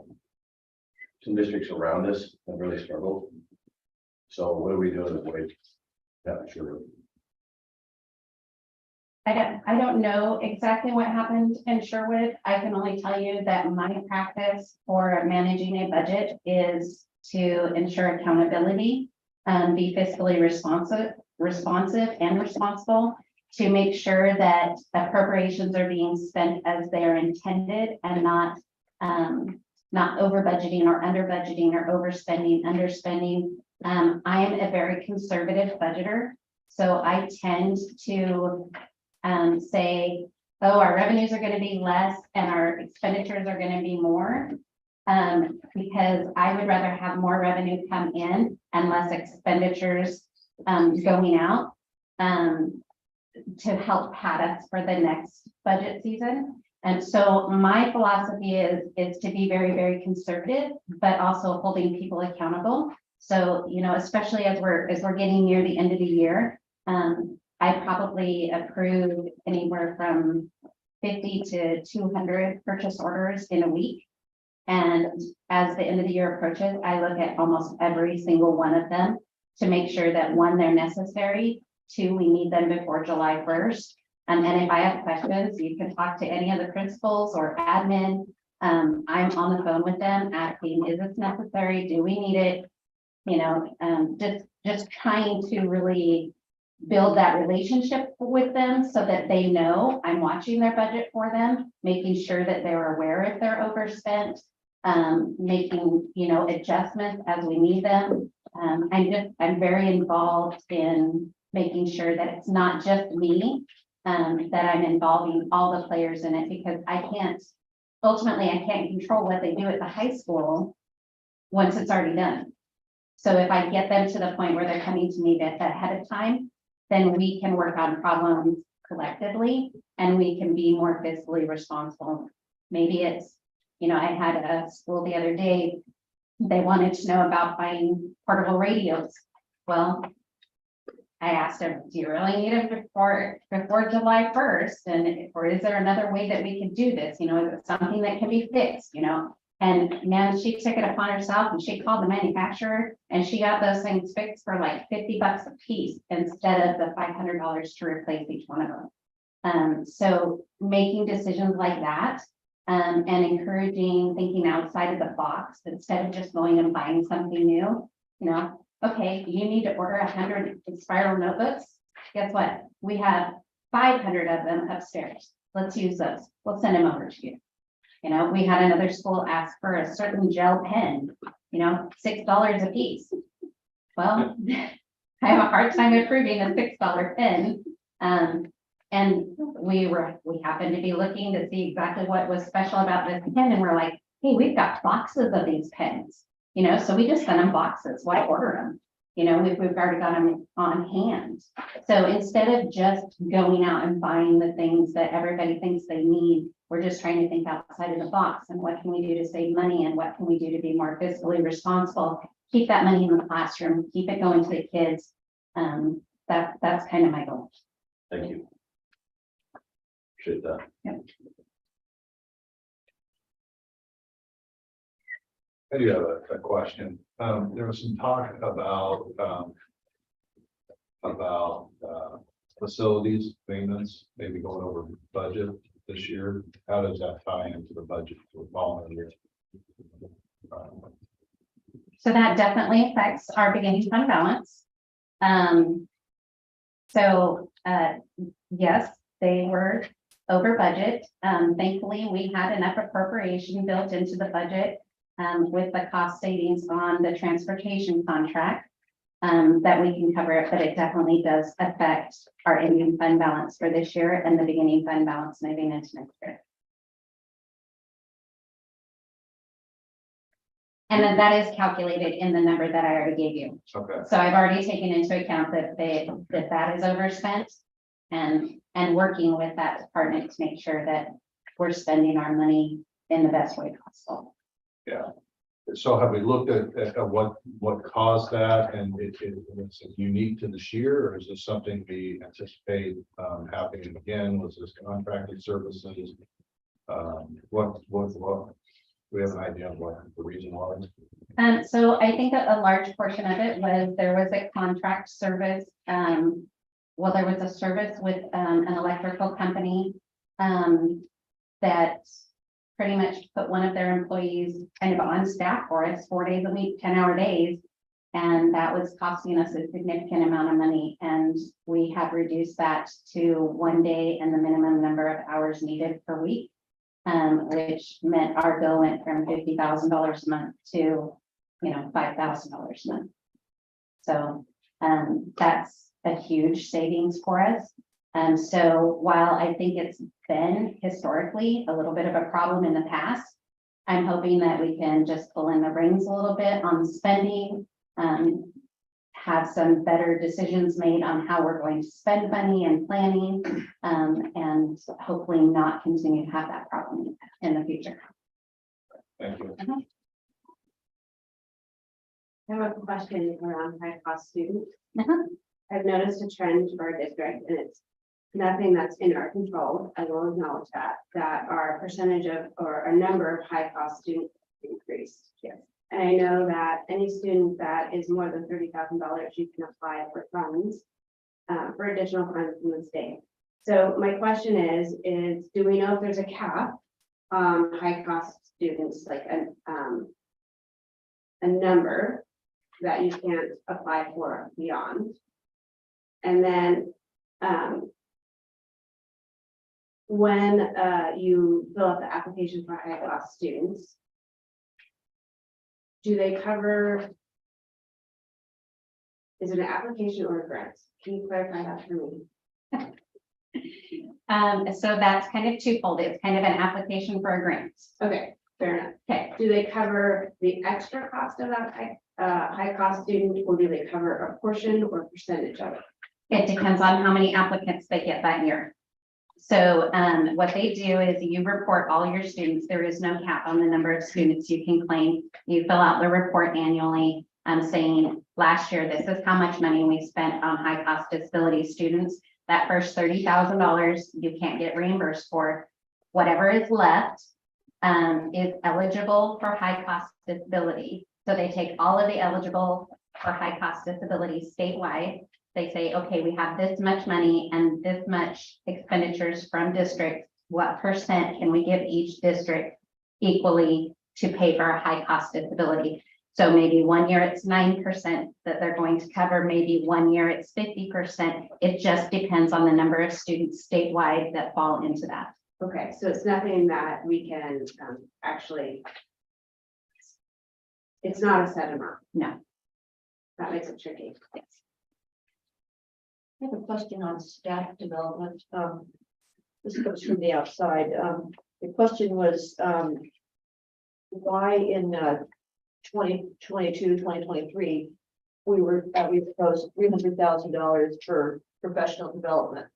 Some districts around us have really struggled. So what are we doing to avoid that? Sure. I don't know exactly what happened in Sherwood. I can only tell you that my practice for managing a budget is to ensure accountability, be fiscally responsive and responsible, to make sure that appropriations are being spent as they are intended and not over budgeting or under budgeting or overspending, underspending. I am a very conservative budgeter, so I tend to say, oh, our revenues are going to be less and our expenditures are going to be more. Because I would rather have more revenue come in and less expenditures going out to help pad us for the next budget season. And so my philosophy is to be very, very conservative, but also holding people accountable. So, especially as we're getting near the end of the year, I probably approve anywhere from 50 to 200 purchase orders in a week. And as the end of the year approaches, I look at almost every single one of them to make sure that one, they're necessary, two, we need them before July 1st. And if I have questions, you can talk to any of the principals or admin. I'm on the phone with them asking, is this necessary? Do we need it? Just trying to really build that relationship with them so that they know I'm watching their budget for them, making sure that they're aware if they're overspent, making, adjustments as we need them. I'm very involved in making sure that it's not just me, that I'm involving all the players in it, because I can't control what they do at the high school once it's already done. So if I get them to the point where they're coming to me ahead of time, then we can work on problems collectively and we can be more fiscally responsible. Maybe it's, I had a school the other day, they wanted to know about buying portable radios. Well, I asked them, do you really need them before July 1st? Or is there another way that we can do this? Is it something that can be fixed, And man, she took it upon herself and she called the manufacturer and she got those things fixed for like $50 a piece instead of the $500 to replace each one of them. So making decisions like that and encouraging thinking outside of the box instead of just going and buying something new, okay, you need to order 100 spiral notebooks. Guess what? We have 500 of them upstairs. Let's use those. We'll send them over to you. We had another school ask for a certain gel pen, $6 a piece. Well, I have a hard time approving a $6 pen. And we happened to be looking to see exactly what was special about this pen. And we're like, hey, we've got boxes of these pens, so we just send them boxes. Why order them? We've already got them on hand. So instead of just going out and buying the things that everybody thinks they need, we're just trying to think outside of the box and what can we do to save money and what can we do to be more fiscally responsible, keep that money in the classroom, keep it going to the kids. That's kind of my goal. Thank you. Appreciate that. Yep. I do have a question. There was some talk about facilities maintenance, maybe going over budget this year. How does that tie into the budget for the following year? So that definitely affects our beginning fund balance. Yes, they were over budget. Thankfully, we had enough appropriation built into the budget with the cost savings on the transportation contract that we can cover it, but it definitely does affect our ending fund balance for this year and the beginning fund balance moving into next year. And then that is calculated in the number that I already gave you. Okay. So I've already taken into account that that is overspent. and working with that department to make sure that we're spending our money in the best way possible. So have we looked at what caused that, and is it unique to this year, or is this something we anticipate happening again? Was this contracted services? What, we have an idea of what the reason was? So I think that a large portion of it was, there was a contract service. Well, there was a service with an electrical company that pretty much put one of their employees kind of on staff for us 4 days a week, 10-hour days. And that was costing us a significant amount of money. And we have reduced that to 1 day and the minimum number of hours needed per week. Which meant our bill went from $50,000 a month to, $5,000 a month. So that's a huge savings for us. So while I think it's been historically a little bit of a problem in the past, I'm hoping that we can just pull in the reins a little bit on spending, have some better decisions made on how we're going to spend money and planning, and hopefully not continue to have that problem in the future. Thank you. I have a question around high cost students. Uh-huh. I've noticed a trend for our district, and it's nothing that's in our control. I will acknowledge that our percentage of, or a number of high cost students increased. Yes. And I know that any student that is more than $30,000, you can apply for funds, for additional funds from the state. So my question is do we know if there's a cap on high cost students, like a number that you can't apply for beyond? And then when you fill out the application for high cost students, do they cover? Is it an application or a grant? Can you clarify that for me? So that's kind of twofold. It's kind of an application for a grant. Okay, fair enough. Okay. Do they cover the extra cost of that high cost student, or do they cover a portion or percentage of it? It depends on how many applicants they get that year. So what they do is you report all your students. There is no cap on the number of students you can claim. You fill out the report annually, saying last year, this is how much money we spent on high cost disability students. That first $30,000 you can't get reimbursed for. Whatever is left is eligible for high cost disability. So they take all of the eligible for high cost disability statewide. They say, okay, we have this much money and this much expenditures from districts. What percent can we give each district equally to pay for a high cost disability? So maybe 1 year it's 9% that they're going to cover. Maybe 1 year it's 50%. It just depends on the number of students statewide that fall into that. Okay, so it's nothing that we can actually. It's not a set amount. No. That makes it tricky. Yes. I have a question on staff development. This comes from the outside. The question was, why in 2022, 2023, we proposed $300,000 for professional development.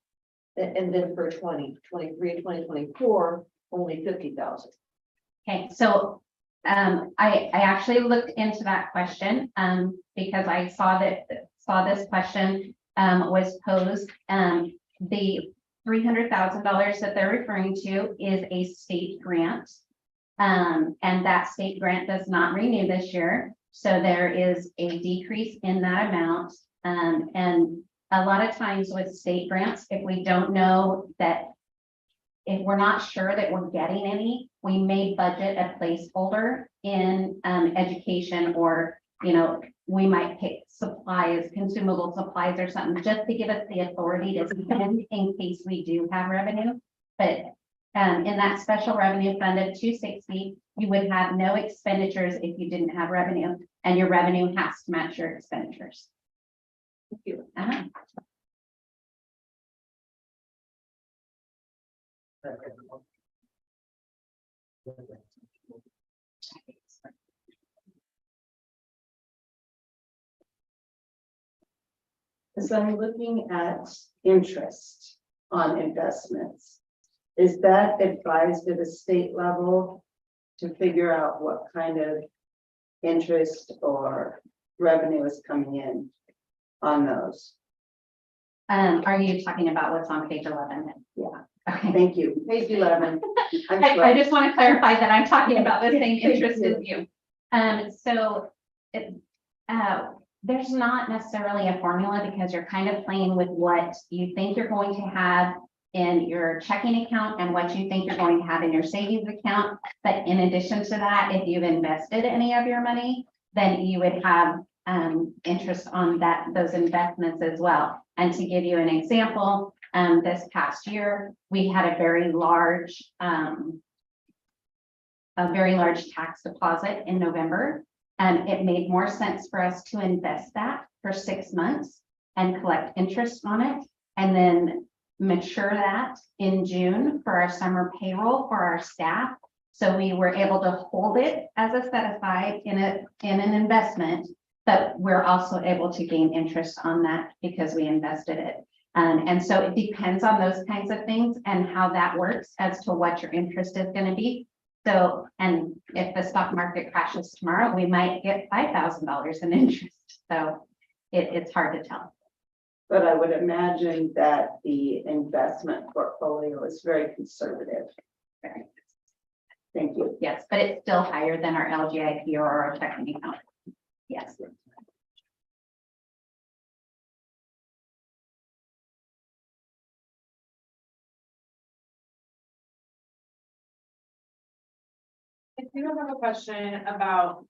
And then for 2023, 2024, only 50,000. Okay, so I actually looked into that question because I saw this question was posed. The $300,000 that they're referring to is a state grant. And that state grant does not renew this year. So there is a decrease in that amount. And a lot of times with state grants, if we don't know that, if we're not sure that we're getting any, we may budget a placeholder in education, or, we might pick supplies, consumable supplies or something, just to give us the authority to spend in case we do have revenue. But in that special revenue fund of 260, you would have no expenditures if you didn't have revenue, and your revenue has to match your expenditures. Thank you. So I'm looking at interest. on investments. Is that advised at a state level to figure out what kind of interest or revenue is coming in on those? Are you talking about what's on page 11? Yeah. Okay. Thank you. Page 11. I'm I sorry. just want to clarify that I'm talking about the same Thank interest you. as you. So there's not necessarily a formula because you're kind of playing with what you think you're going to have in your checking account and what you think you're going to have in your savings account. But in addition to that, if you've invested any of your money, then you would have interest on those investments as well. And to give you an example, this past year, we had a very large tax deposit in November. It made more sense for us to invest that for 6 months and collect interest on it, and then mature that in June for our summer payroll for our staff. So we were able to hold it as a set aside in an investment, but we're also able to gain interest on that because we invested it. And so it depends on those kinds of things and how that works as to what your interest is going to be. So, and if the stock market crashes tomorrow, we might get $5,000 in interest. So it's hard to tell. But I would imagine that the investment portfolio is very conservative. Thank you. Yes, but it's still higher than our LGIP or our checking account. Yes. I do have a question about,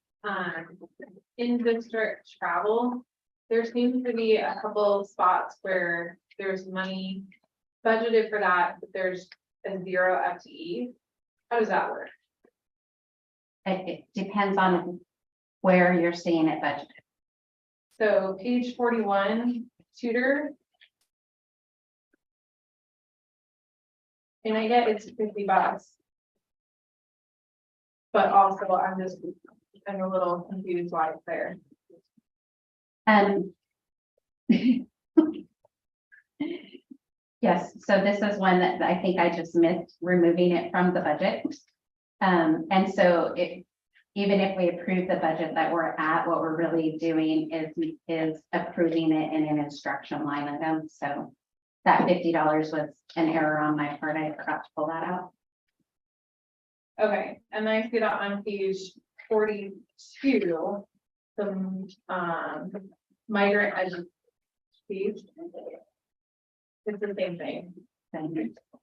in-district travel. There seems to be a couple of spots where there's money budgeted for that, but there's a 0 FTE. How does that work? It depends on where you're seeing it budgeted. So page 41, tutor. And I get it's $50. But also I'm a little confused why it's there. Yes, so this is one that I think I just missed removing it from the budget. And so even if we approve the budget that we're at, what we're really doing is approving it in an instruction line item. So that $50 was an error on my part. I forgot to pull that out. Okay, and I see that on page 42, the migrant education. It's the same thing.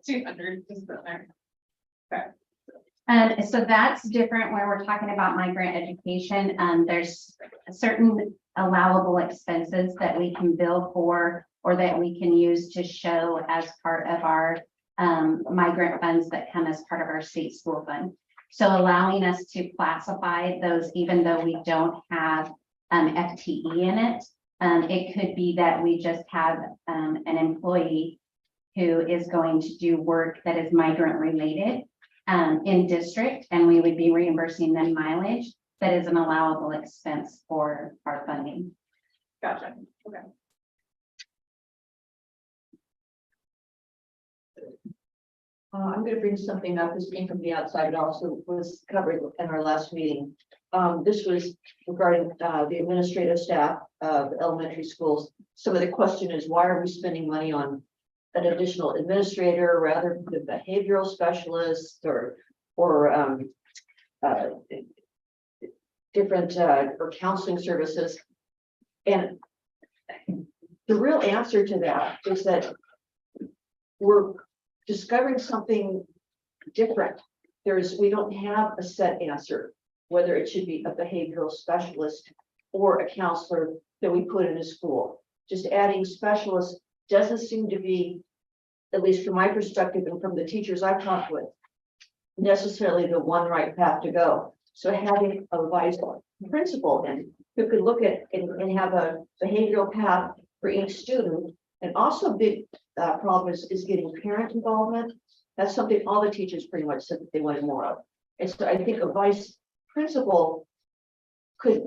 200 just put there. Okay. And so that's different where we're talking about migrant education. There's certain allowable expenses that we can bill for or that we can use to show as part of our migrant funds that come as part of our state school fund. So allowing us to classify those, even though we don't have FTE in it. It could be that we just have an employee who is going to do work that is migrant related in district, and we would be reimbursing them mileage that is an allowable expense for our funding. Gotcha. Okay. I'm going to bring something up. This came from the outside. It also was covered in our last meeting. This was regarding the administrative staff of elementary schools. Some of the question is, why are we spending money on an additional administrator rather than behavioral specialists or different or counseling services? And the real answer to that is that we're discovering something different. We don't have a set answer, whether it should be a behavioral specialist or a counselor that we put in a school. Just adding specialists doesn't seem to be, at least from my perspective and from the teachers I've talked with, necessarily the one right path to go. So having a vice principal then who could look at and have a behavioral path for each student. And also a big problem is getting parent involvement. That's something all the teachers pretty much said that they wanted more of. And so I think a vice principal could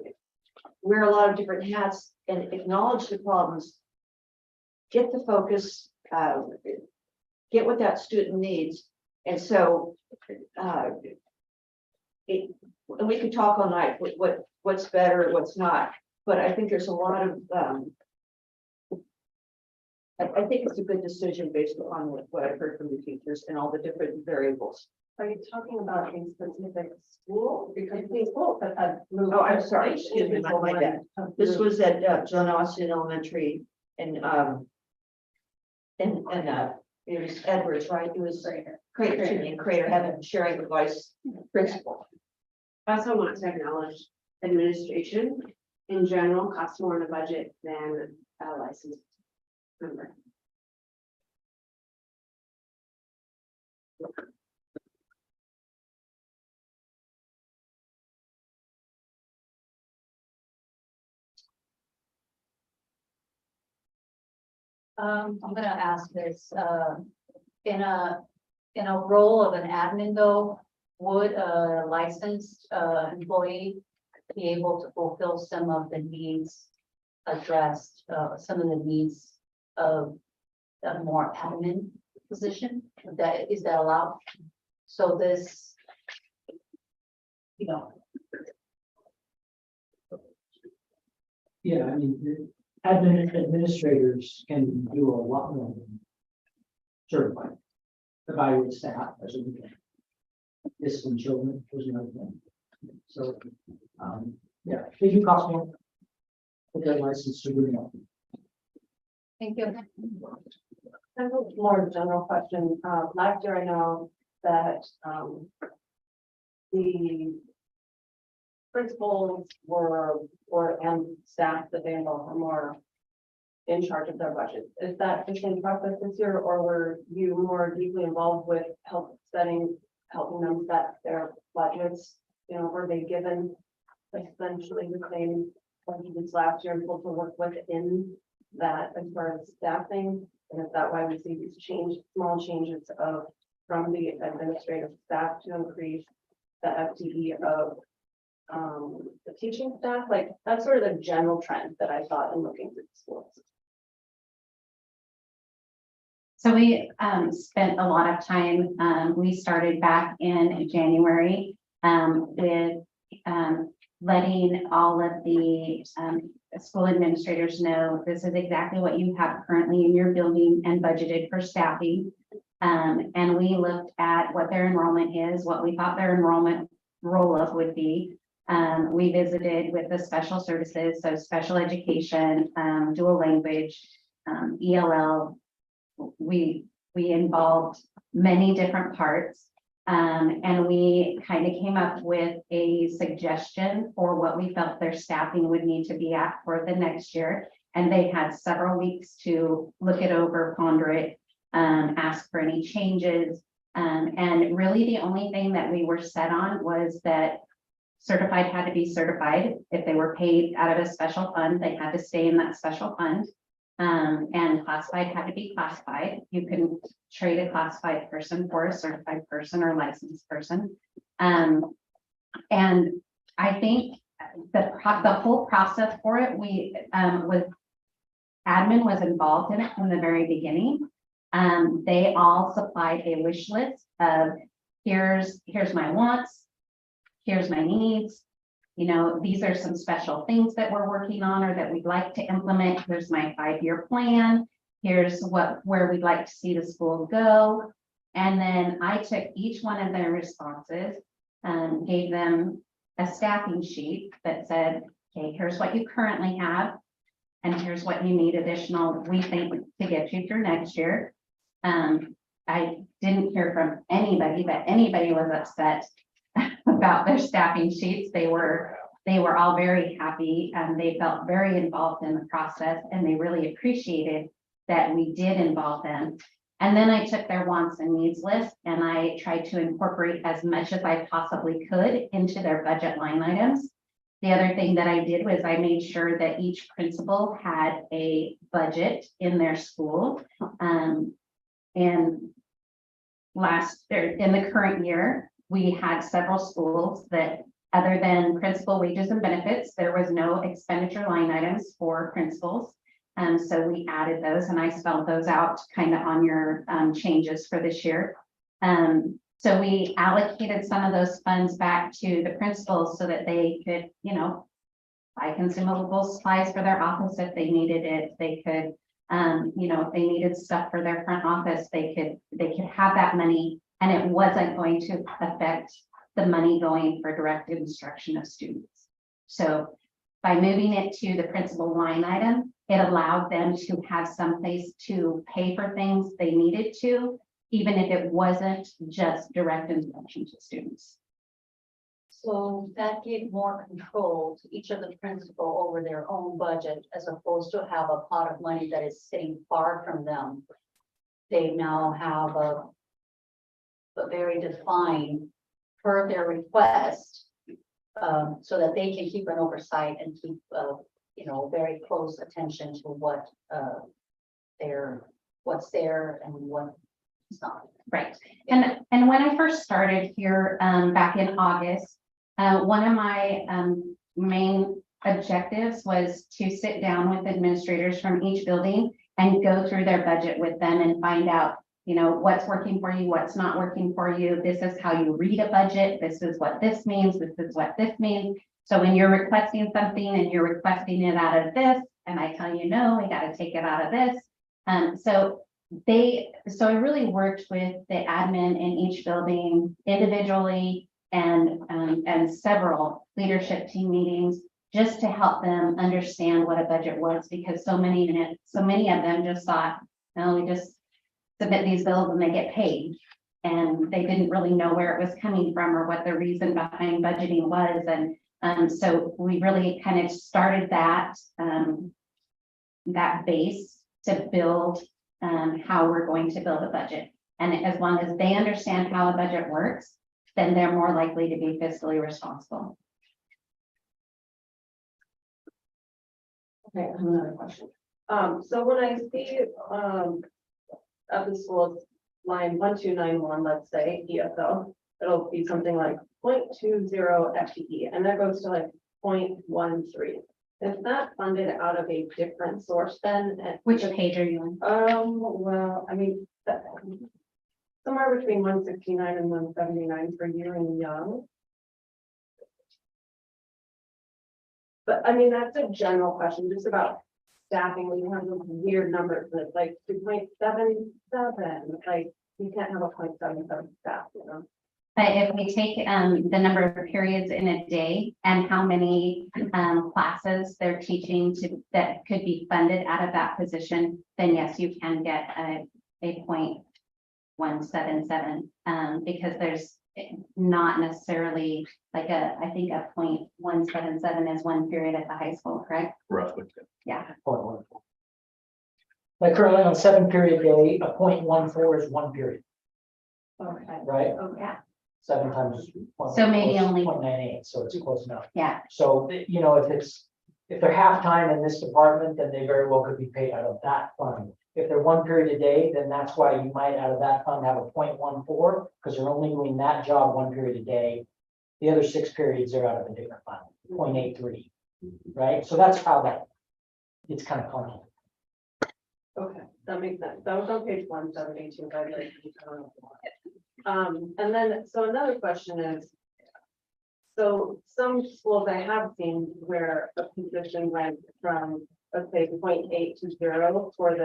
wear a lot of different hats and acknowledge the problems, get the focus, get what that student needs. And so, and we could talk all night, what's better, what's not, but I think there's a lot of, I think it's a good decision based upon what I've heard from the teachers and all the different variables. Are you talking about a specific school? Because these schools have had. Oh, I'm sorry, excuse me, my bad. This was at John Austin Elementary and it was Edwards, right? It was Crater having sharing the vice principal. I also want to acknowledge administration in general costs more in a budget than a licensed member. I'm gonna ask this, in a role of an admin though, would a licensed, employee be able to fulfill some of the needs addressed, some of the needs of a more admin position? Is that allowed? So this, you know, Yeah, I mean, the administrators can do a lot more than certify, evaluate staff, as we can. Discipline children, was another thing. So, yeah, they do cost more. But their license to do that. thank you. I have a more general question. Last year, I know that, the principals and staff that they involved were more in charge of their budget. Is that the same process this year, or were you more deeply involved with helping them set their budgets? You know, were they given essentially the same budget as last year and able to work within that as far as staffing? And is that why we see these small changes from the administrative staff to increase the FTE of the teaching staff? Like, that's sort of the general trend that I thought in looking through the schools. So we spent a lot of time, we started back in January with letting all of the school administrators know this is exactly what you have currently in your building and budgeted for staffing. And we looked at what their enrollment is, what we thought their enrollment roll-up would be. We visited with the special services, so special education, dual language, ELL. We involved many different parts, and we kind of came up with a suggestion for what we felt their staffing would need to be at for the next year. And they had several weeks to look it over, ponder it, ask for any changes. And really the only thing that we were set on was that certified had to be certified. If they were paid out of a special fund, they had to stay in that special fund. And classified had to be classified. You can trade a classified person for a certified person or licensed person. And I think the whole process for it, admin was involved in it from the very beginning. They all supplied a wish list of here's my wants, here's my needs. You know, these are some special things that we're working on or that we'd like to implement. Here's my 5-year plan. Here's where we'd like to see the school go. And then I took each one of their responses and gave them a staffing sheet that said, okay, here's what you currently have. And here's what you need additional, we think, to get you through next year. I didn't hear from anybody that anybody was upset about their staffing sheets. They were all very happy and they felt very involved in the process, and they really appreciated that we did involve them. And then I took their wants and needs list and I tried to incorporate as much as I possibly could into their budget line items. The other thing that I did was I made sure that each principal had a budget in their school. And in the current year, we had several schools that, other than principal wages and benefits, there was no expenditure line items for principals. So we added those and I spelled those out kind of on your changes for this year. So we allocated some of those funds back to the principals so that they could, buy consumable supplies for their office if they needed it. They could, if they needed stuff for their front office, they could have that money and it wasn't going to affect the money going for direct instruction of students. So by moving it to the principal line item, it allowed them to have some place to pay for things they needed to, even if it wasn't just direct instruction to students. So that gave more control to each of the principal over their own budget as opposed to have a pot of money that is sitting far from them. They now have a very defined per their request, so that they can keep an oversight and keep, very close attention to what what's there and what's not. Right. And when I first started here back in August, one of my main objectives was to sit down with administrators from each building and go through their budget with them and find out, what's working for you, what's not working for you. This is how you read a budget. This is what this means. This is what this means. So when you're requesting something and you're requesting it out of this, and I tell you, no, we got to take it out of this. So I really worked with the admin in each building individually and several leadership team meetings just to help them understand what a budget was, because so many of them just thought, no, we just submit these bills and they get paid. And they didn't really know where it was coming from or what the reason behind budgeting was. And so we really kind of started that base to build how we're going to build a budget. And as long as they understand how a budget works, then they're more likely to be fiscally responsible. Okay, I have another question. So when I see, at the school line 1291, let's say, ESO, it'll be something like 0.20 FTE, and that goes to like 0.13. Is that funded out of a different source then? Which page are you on? Well, I mean, somewhere between 169 and 179 for you and young. But I mean, that's a general question, just about staffing, when you have those weird numbers, and it's like 2.77, like, you can't have a 0.77 staff, But if we take the number of periods in a day and how many classes they're teaching that could be funded out of that position, then yes, you can get a 0.177 because there's not necessarily like I think a 0.177 is one period at the high school, correct? Roughly. Yeah. Like currently on 7-period day, a 0.14 is 1 period, Okay. right? Yeah. 7 times. So maybe only- 0.98, so it's close enough. Yeah. So, if they're half-time in this department, then they very well could be paid out of that fund. If they're 1 period a day, then that's why you might out of that fund have a 0.14, because they're only doing that job 1 period a day. The other 6 periods are out of a different fund, 0.83, right? So that's how it's kind of funny. Okay, that makes sense. That was on page 172, but I'd like to and then, so another question is, so some schools I have seen where a position went from, let's say, 0.8 to 0 for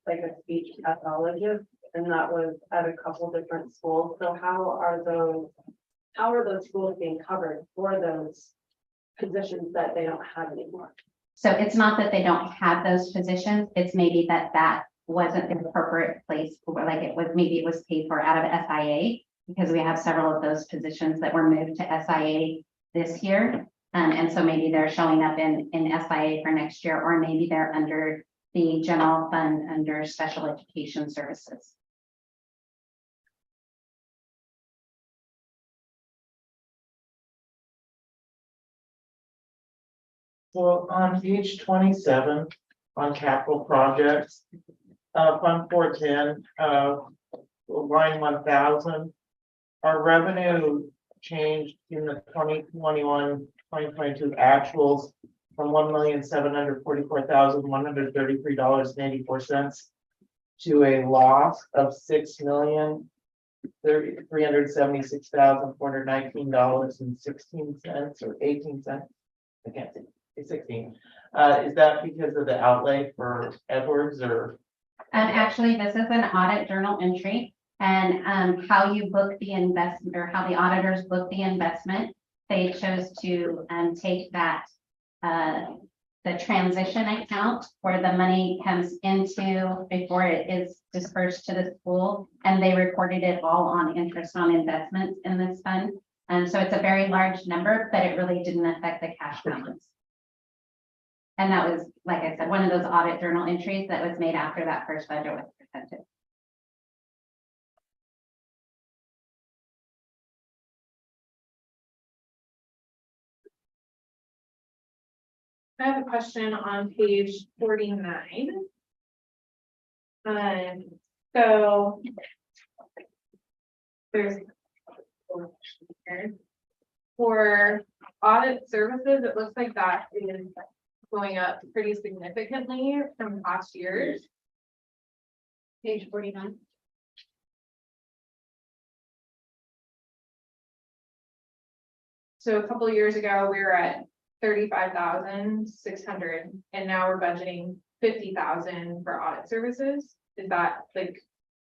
like a speech pathologist, and that was at a couple different schools. So how are those schools being covered for those positions that they don't have anymore? So it's not that they don't have those positions, it's maybe that wasn't the appropriate place, or like maybe it was paid for out of SIA, because we have several of those positions that were moved to SIA this year. And so maybe they're showing up in SIA for next year, or maybe they're under the general fund under special education services. So on page 27, on capital projects, fund 410, line 1000, our revenue changed in the 2021-2022 actuals from $1,744,133.84 to a loss of $6,376,419.16 or 18 cents. I can't say, it's 16. Is that because of the outlay for Edwards or? Actually, this is an audit journal entry and how you book the investment or how the auditors book the investment. They chose to take that the transition account where the money comes into before it is dispersed to the school, and they recorded it all on interest on investments in this fund. And so it's a very large number, but it really didn't affect the cash balance. And that was, like I said, one of those audit journal entries that was made after that first budget was presented. I have a question on page 49. So there's for audit services, it looks like that is going up pretty significantly from past years. Page 49. So a couple of years ago, we were at 35,600, and now we're budgeting 50,000 for audit services. Is that like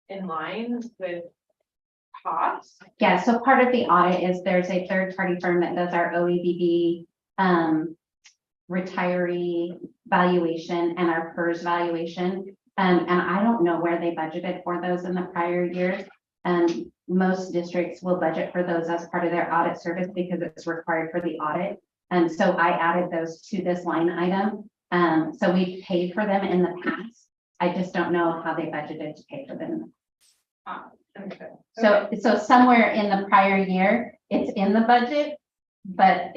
in line with costs? Yeah, so part of the audit is there's a third party firm that does our OEBB retiree valuation and our PERS valuation. And I don't know where they budgeted for those in the prior years. And most districts will budget for those as part of their audit service because it's required for the audit. And so I added those to this line item. So we paid for them in the past. I just don't know how they budgeted to pay for them. Okay. So somewhere in the prior year, it's in the budget, but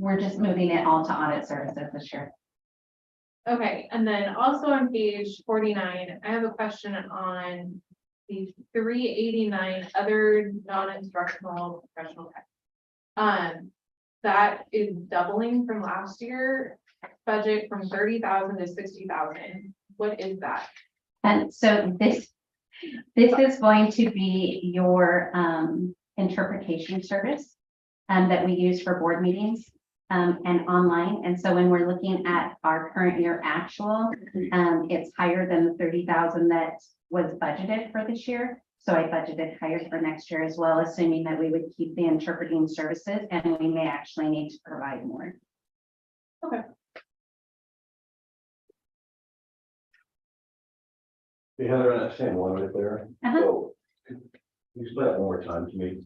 we're just moving it all to audit services this year. Okay, and then also on page 49, I have a question on the 389 other non-instructional professional tech. That is doubling from last year budget from 30,000 to 60,000. What is that? And so this is going to be your interpretation service that we use for board meetings and online. And so when we're looking at our current year actual, it's higher than the 30,000 that was budgeted for this year. So I budgeted higher for next year as well, assuming that we would keep the interpreting services and we may actually need to provide more. Okay. Hey, Heather, I understand one right there. Uh-huh. So you spent more time to me.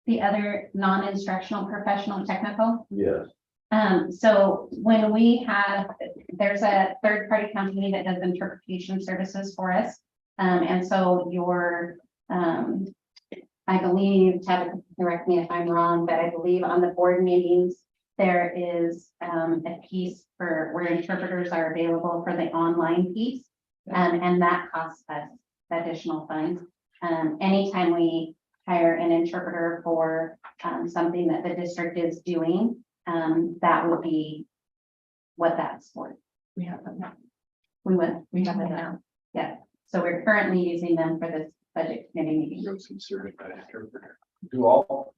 The other non-instructional professional technical. Yes, So when there's a third party company that does interpretation services for us. And so I believe, Ted, correct me if I'm wrong, but I believe on the board meetings, there is a piece where interpreters are available for the online piece. And that costs us additional funds. Anytime we hire an interpreter for something that the district is doing, that will be what that's for. We have them now. We would. We have them now. Yeah, so we're currently using them for this budget committee meeting. do all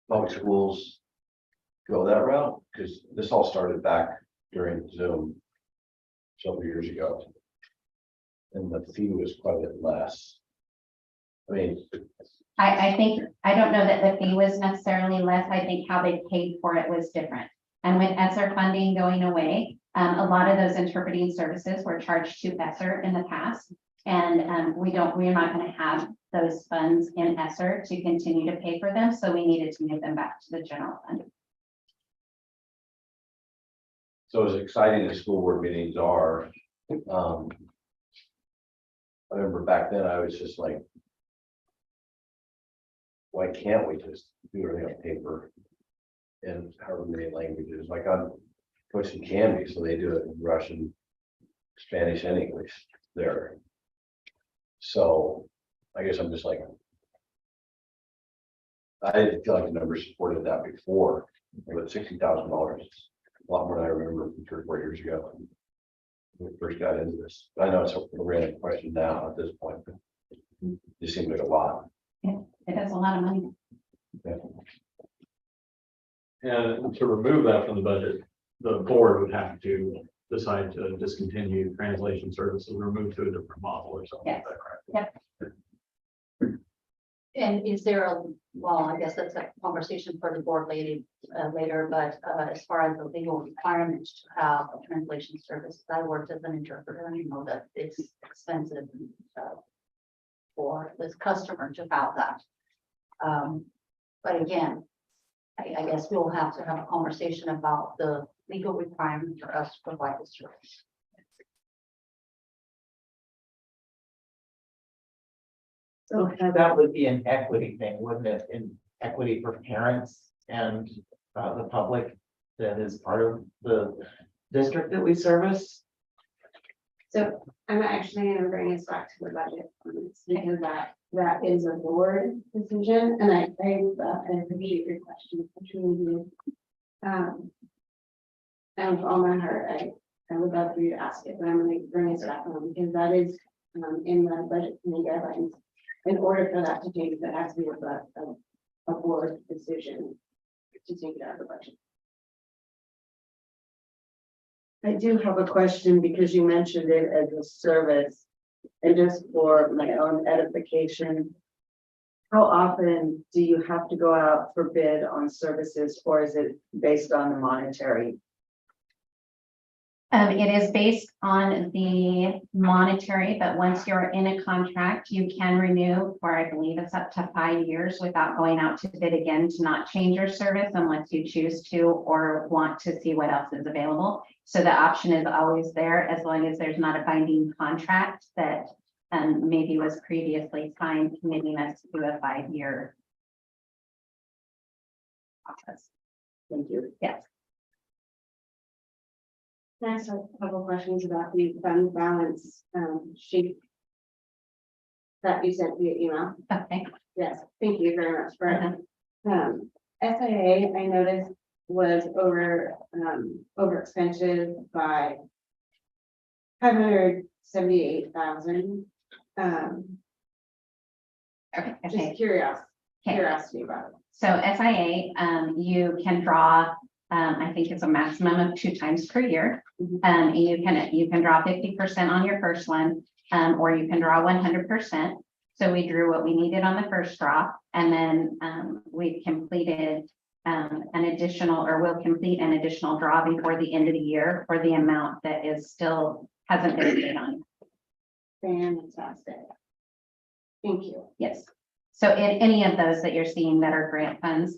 public schools go that route? Because this all started back during Zoom several years ago. And the fee was quite a bit less. I mean, I think, I don't know that the fee was necessarily less. I think how they paid for it was different. And with ESSER funding going away, a lot of those interpreting services were charged to ESSER in the past. And we're not going to have those funds in ESSER to continue to pay for them. So we needed to move them back to the general fund. so as exciting as school board meetings are, I remember back then I was just like, why can't we just do everything on paper? In however many languages, like I'm coaching Candy, so they do it in Russian, Spanish, and English there. So I guess I'm just like, I didn't feel like the numbers supported that before, but $60,000 is a lot more than I remember from 3 or 4 years ago. When we first got into this. I know it's a random question now at this point, but it just seems like a lot. It is a lot of money. And to remove that from the budget, the board would have to decide to discontinue translation services, or move to a different model or something like that, correct? And is there a, well, I guess that's a conversation for the board later, but as far as the legal requirements to have a translation service, I worked as an interpreter and you know that it's expensive for this customer to have that. But again, I guess we'll have to have a conversation about the legal requirement for us to provide the service. So That would be an equity thing, wouldn't it? In equity for parents and the public that is part of the district that we service. So I'm actually gonna bring us back to the budget comments, because that is a board decision, and I appreciate your question, I truly do. And with all my heart, I would love for you to ask it, but I'm gonna bring us back on, because that is in the budget committee guidelines. In order for that to change, that has to be a board decision to take it out of the budget. I do have a question because you mentioned it as a service. And just for my own edification, how often do you have to go out for bid on services, or is it based on the monetary? It is based on the monetary, but once you're in a contract, you can renew for, I believe it's up to 5 years without going out to bid again to not change your service unless you choose to or want to see what else is available. So the option is always there as long as there's not a binding contract that maybe was previously signed committing us to a 5-year process. Thank you. Yes. Can I ask a couple questions about the fund balance sheet that you sent via email? Okay. Yes, thank you very much for it. Uh-huh. SIA, I noticed, was overexpensive by $578,000. Okay. Just curiosity about it. So SIA, you can draw, I think it's a maximum of 2 times per year. And you can draw 50% on your first one, or you can draw 100%. So we drew what we needed on the first draw, and then we've completed an additional, or will complete an additional draw before the end of the year for the amount that is still hasn't been paid on. Fantastic. Thank you. Yes. So in any of those that you're seeing that are grant funds,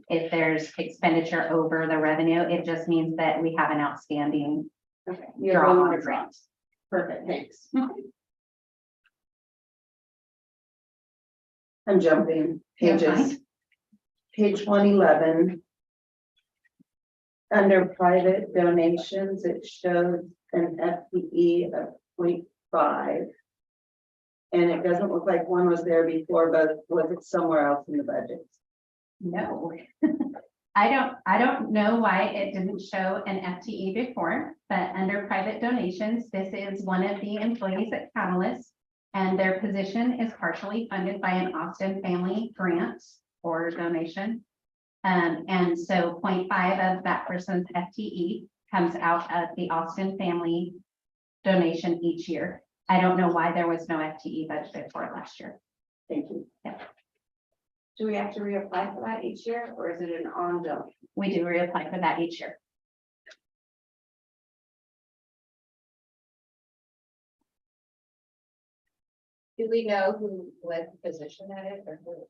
if there's expenditure over the revenue, it just means that we have an outstanding Okay. draw on You're a grant. Perfect, thanks. I'm jumping You're pages. fine. Page 111. Under private donations, it shows an FTE of 0.5. And it doesn't look like one was there before, but was it somewhere else in the budget? No. I don't know why it didn't show an FTE before, but under private donations, this is one of the employees at Catalyst. And their position is partially funded by an Austin family grant or donation. And so 0.5 of that person's FTE comes out of the Austin family donation each year. I don't know why there was no FTE budgeted for it last year. Thank you. Yeah. Do we have to reapply for that each year, or is it an ongoing? We do reapply for that each year. Do we know what position that is, or who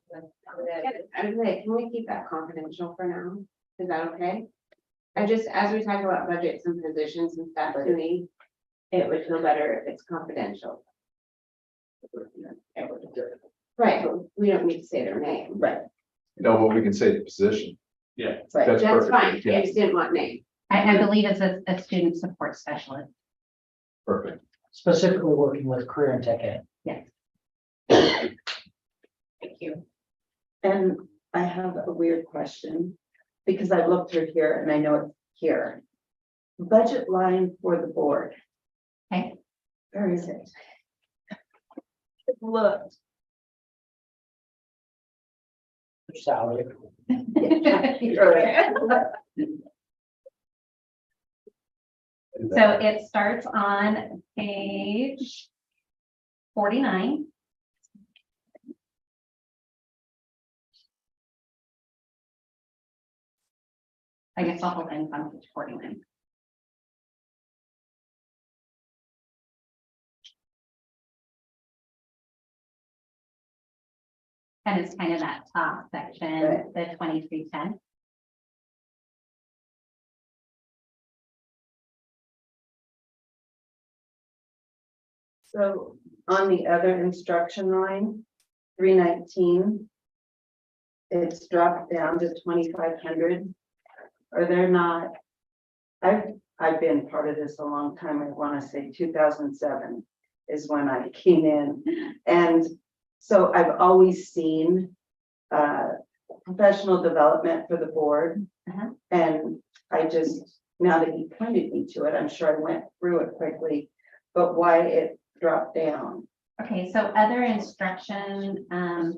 that is? Okay, can we keep that confidential for now? Is that okay? I just, as we talk about budgets and positions and stuff, to me, it would feel better if it's confidential. Right, but we don't need to say their name. Right. No, but we can say the position. Yeah. Right. That's That's perfect. fine, Yeah, I just didn't want name. I believe it's a student support specialist. perfect. Specifically working with career and tech ed. Yes. Thank you. And weird question, because I looked through here and I know it's here. Budget line for the board. Okay. Where is it? Look. Salary. So it starts on page 49. I guess I'll hold in on page 49. And it's kind of that top section, Right. the 2310. So on the other instruction line, 319. It's dropped down to 2,500. Are there not? I've been part of this a long time. I want to say 2007 is when I came in. And so I've always seen professional development for the board. Uh-huh. And I just, now that you pointed me to it, I'm sure I went through it quickly, but why it dropped down. Okay, so other instruction,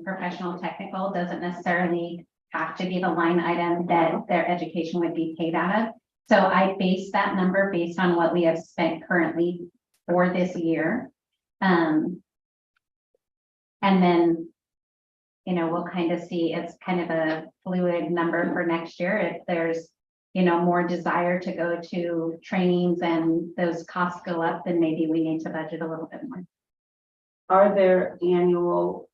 professional technical doesn't necessarily have to be the line item that their education would be paid out of. So I base that number based on what we have spent currently for this year. And then, you know, we'll kind of see, it's kind of a fluid number for next year. If there's, you know, more desire to go to trainings and those costs go up, then maybe we need to budget a little bit more. Are there annual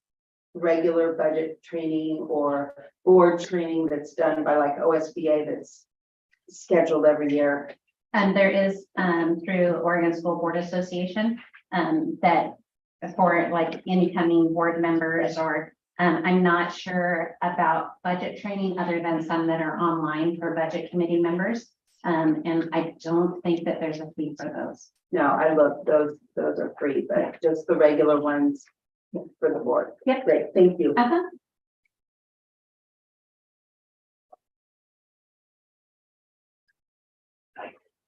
regular budget training or board training that's done by like OSBA that's scheduled every year? And there is through Oregon School Board Association that for like incoming board members or I'm not sure about budget training other than some that are online for budget committee members. And I don't think that there's a fee for those. No, I love those are free, but just the regular ones for the board. Yep. Great, thank you. Uh-huh.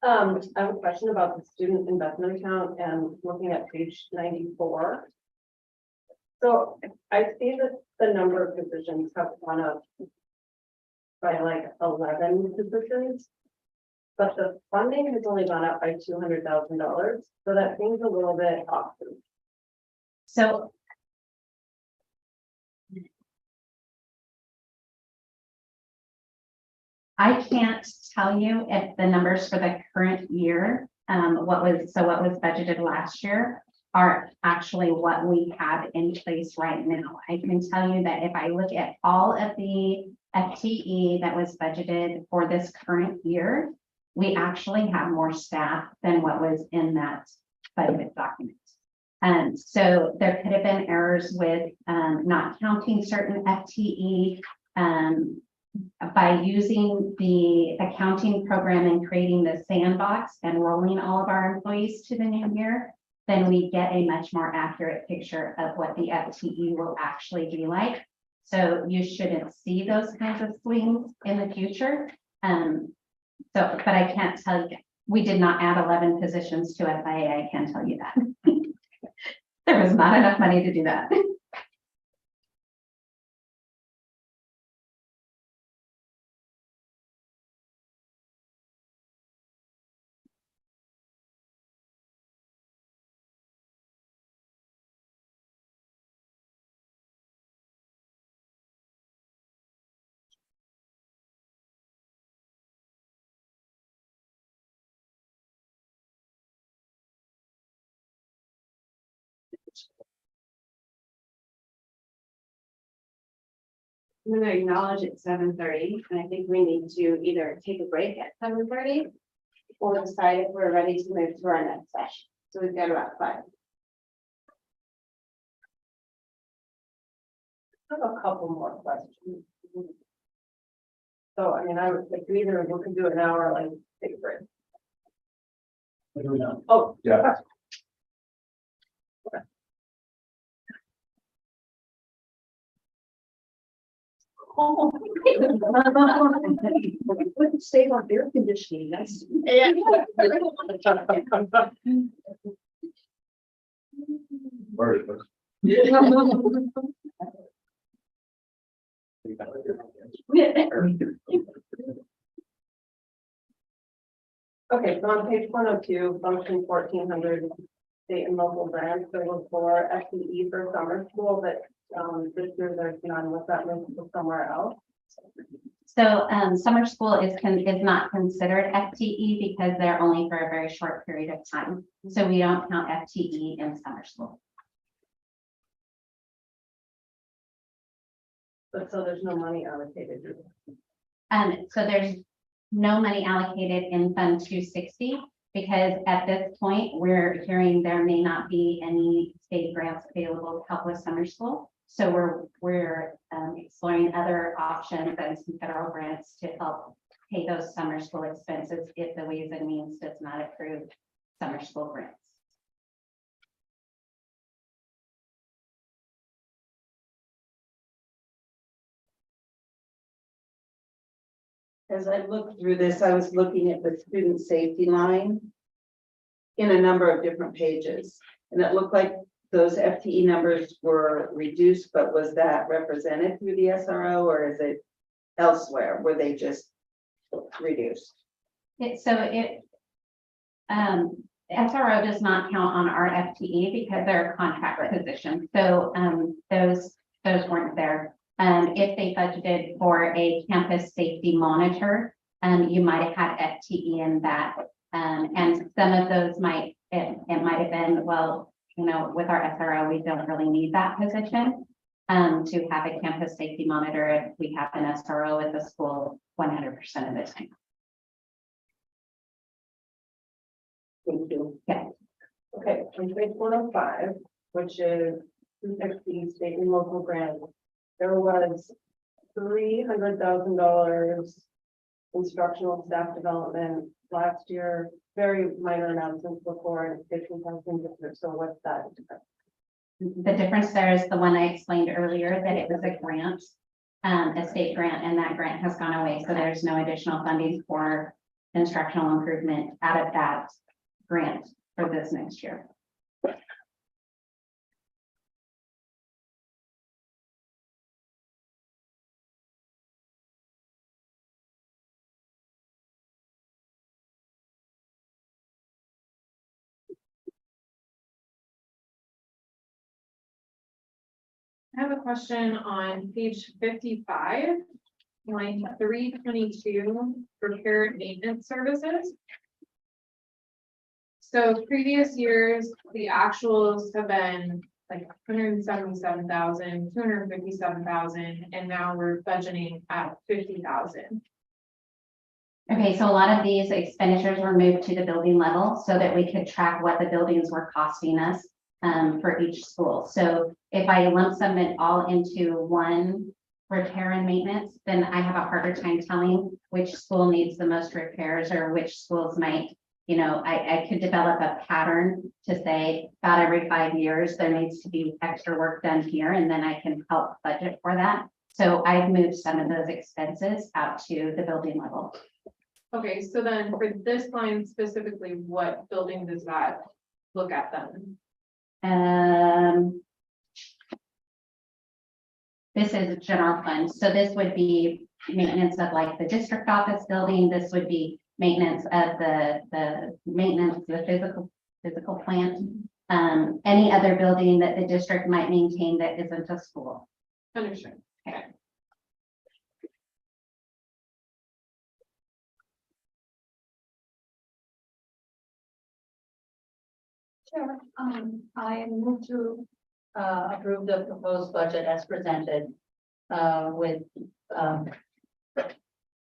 I have a question about the student investment account and looking at page 94. So I see that the number of positions have gone up by like 11 positions, but the funding has only gone up by $200,000. So that seems a little bit off. So I can't tell you if the numbers for the current year, what was budgeted last year are actually what we have in place right now. I can tell you that if I look at all of the FTE that was budgeted for this current year, we actually have more staff than what was in that budget document. So there could have been errors with not counting certain FTE. By using the accounting program and creating the sandbox and rolling all of our employees to the new year, then we get a much more accurate picture of what the FTE will actually be like. So you shouldn't see those kinds of swings in the future. But I can't tell you, we did not add 11 positions to FIA, I can tell you that. There was not enough money to do that. I'm gonna acknowledge it's 7:30, and I think we need to either take a break at 7:30 or decide if we're ready to move to our next session. So we've got about 5. I have a couple more questions. So, I mean, I would like either we can do an hour, like take a break. What do we know? Oh, Yeah. Wouldn't save on air conditioning, that's. Okay, so on page 102, function 1400, state and local grants, there was for FTE for summer school, but this year there's none. Was that moved to somewhere else? So summer school is not considered FTE because they're only for a very short period of time. So we don't count FTE in summer school. But so there's no money allocated. So there's no money allocated in Fund 260 because at this point, we're hearing there may not be any state grants available to help with summer school. So we're exploring other options and some federal grants to help pay those summer school expenses if the Ways and Means does not approve summer school grants. As I looked through this, I was looking at the student safety line in a number of different pages, and it looked like those FTE numbers were reduced, but was that represented through the SRO or is it elsewhere? Were they just reduced? SRO does not count on our FTE because they're a contract position. So those weren't there. If they budgeted for a campus safety monitor, you might have had FTE in that. And some of those it might have been, well, you know, with our SRO, we don't really need that position to have a campus safety monitor if we have an SRO at the school 100% of the time. Thank you. Yeah. Okay, on page 105, which is 260 state and local grants, there was $300,000 instructional staff development last year, very minor amounts since before, and 15,000 different. So what's that difference? The difference there is the one I explained earlier, that it was a grant, a state grant, and that grant has gone away. So there's no additional funding for instructional improvement out of that grant for this next year. I have a question on page 55, line 322, repair and maintenance services. So previous years, the actuals have been like 177,000, 257,000, and now we're budgeting at 50,000. Okay, so a lot of these expenditures were moved to the building level so that we could track what the buildings were costing us for each school. So if I lump sum it all into one repair and maintenance, then I have a harder time telling which school needs the most repairs or which schools might, you know, I could develop a pattern to say about every 5 years, there needs to be extra work done here, and then I can help budget for that. So I've moved some of those expenses out to the building level. Okay, so then for this line specifically, what building does that look at then? This is a general fund, so this would be maintenance of like the district office building. This would be maintenance of the physical plant. Any other building that the district might maintain that isn't a school. Understood. Okay. Sure, I move to approve the proposed budget as presented, with,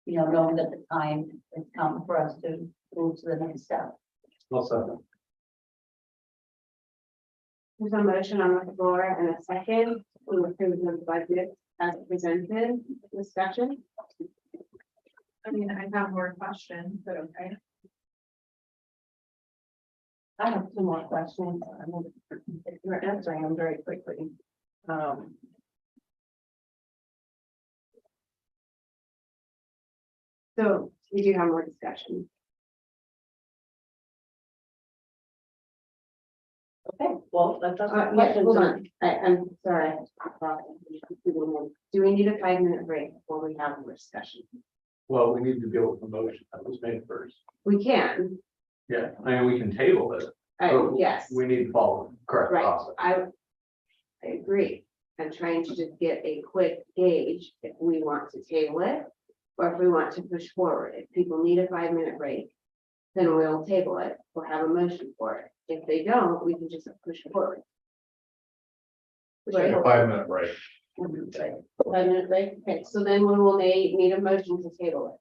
knowing that the time has come for us to move to the next step. There's a motion on the floor and a second to approve the budget as presented. Discussion. I mean, I have more questions, but okay. I have two more questions. You're answering them very quickly. So we do have more discussion. Okay, well, that's Yeah, my question. hold on, I'm sorry. Do we need a 5-minute break before we have more discussion? Well, we need to deal with the motion that was made first. We can, Yeah, I mean, we can table it. but yes, We need to follow the correct right, process. I agree. I'm trying to just get a quick gauge if we want to table it. Or if we want to push forward. If people need a 5-minute break, then we'll table it or have a motion for it. If they don't, we can just push forward. Take a 5-minute break. 5-minute break, okay, so then we will need a motion to table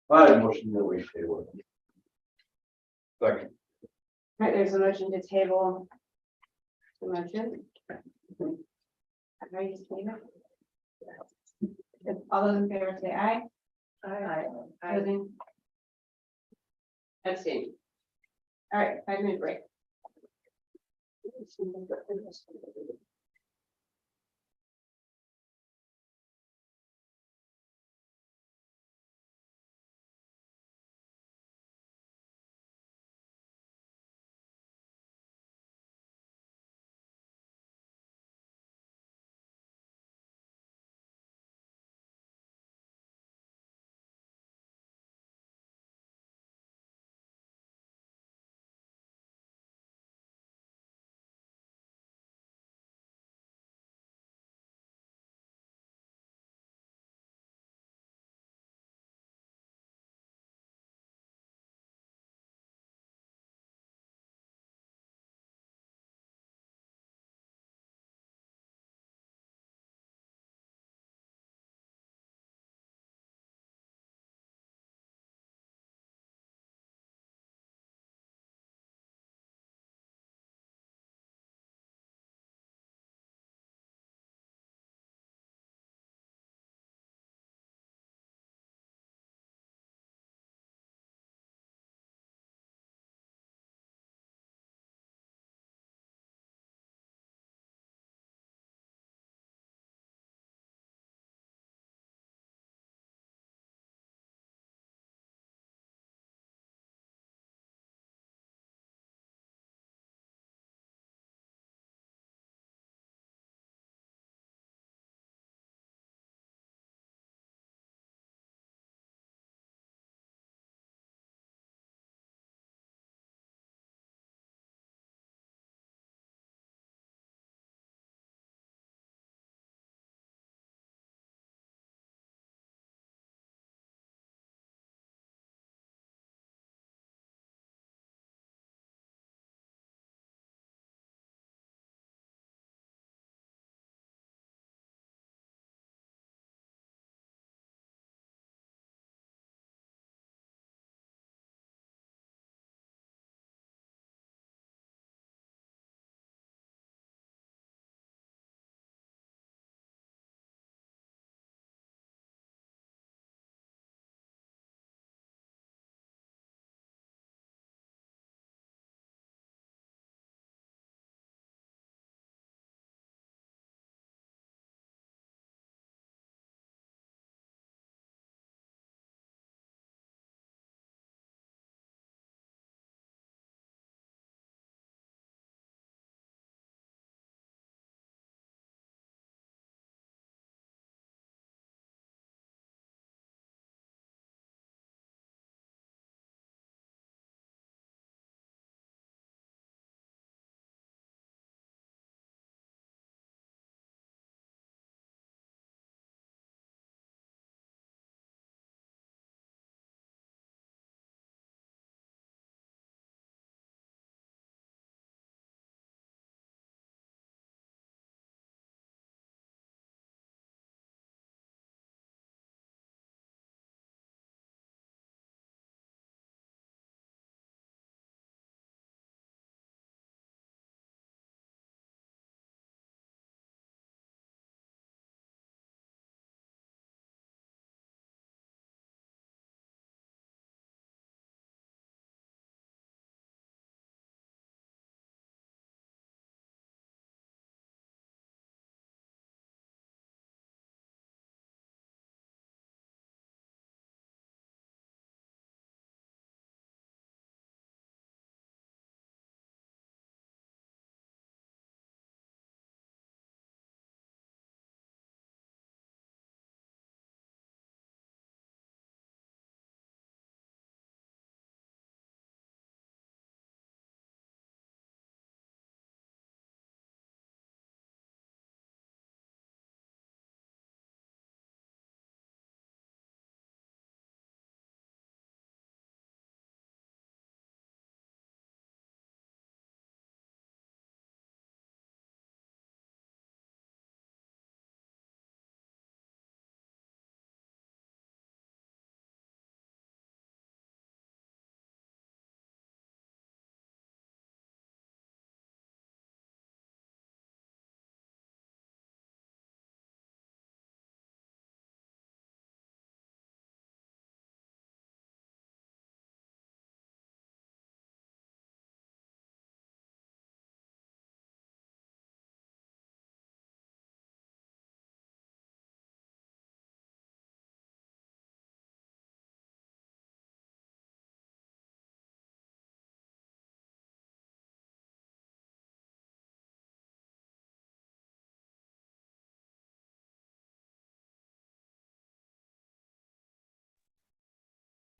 it. I motion that we table it. Second. Right, there's a motion to table. The motion. Are you saying it? If all those in favor say aye. Aye. Opposing? Abstaining. All right, 5-minute break.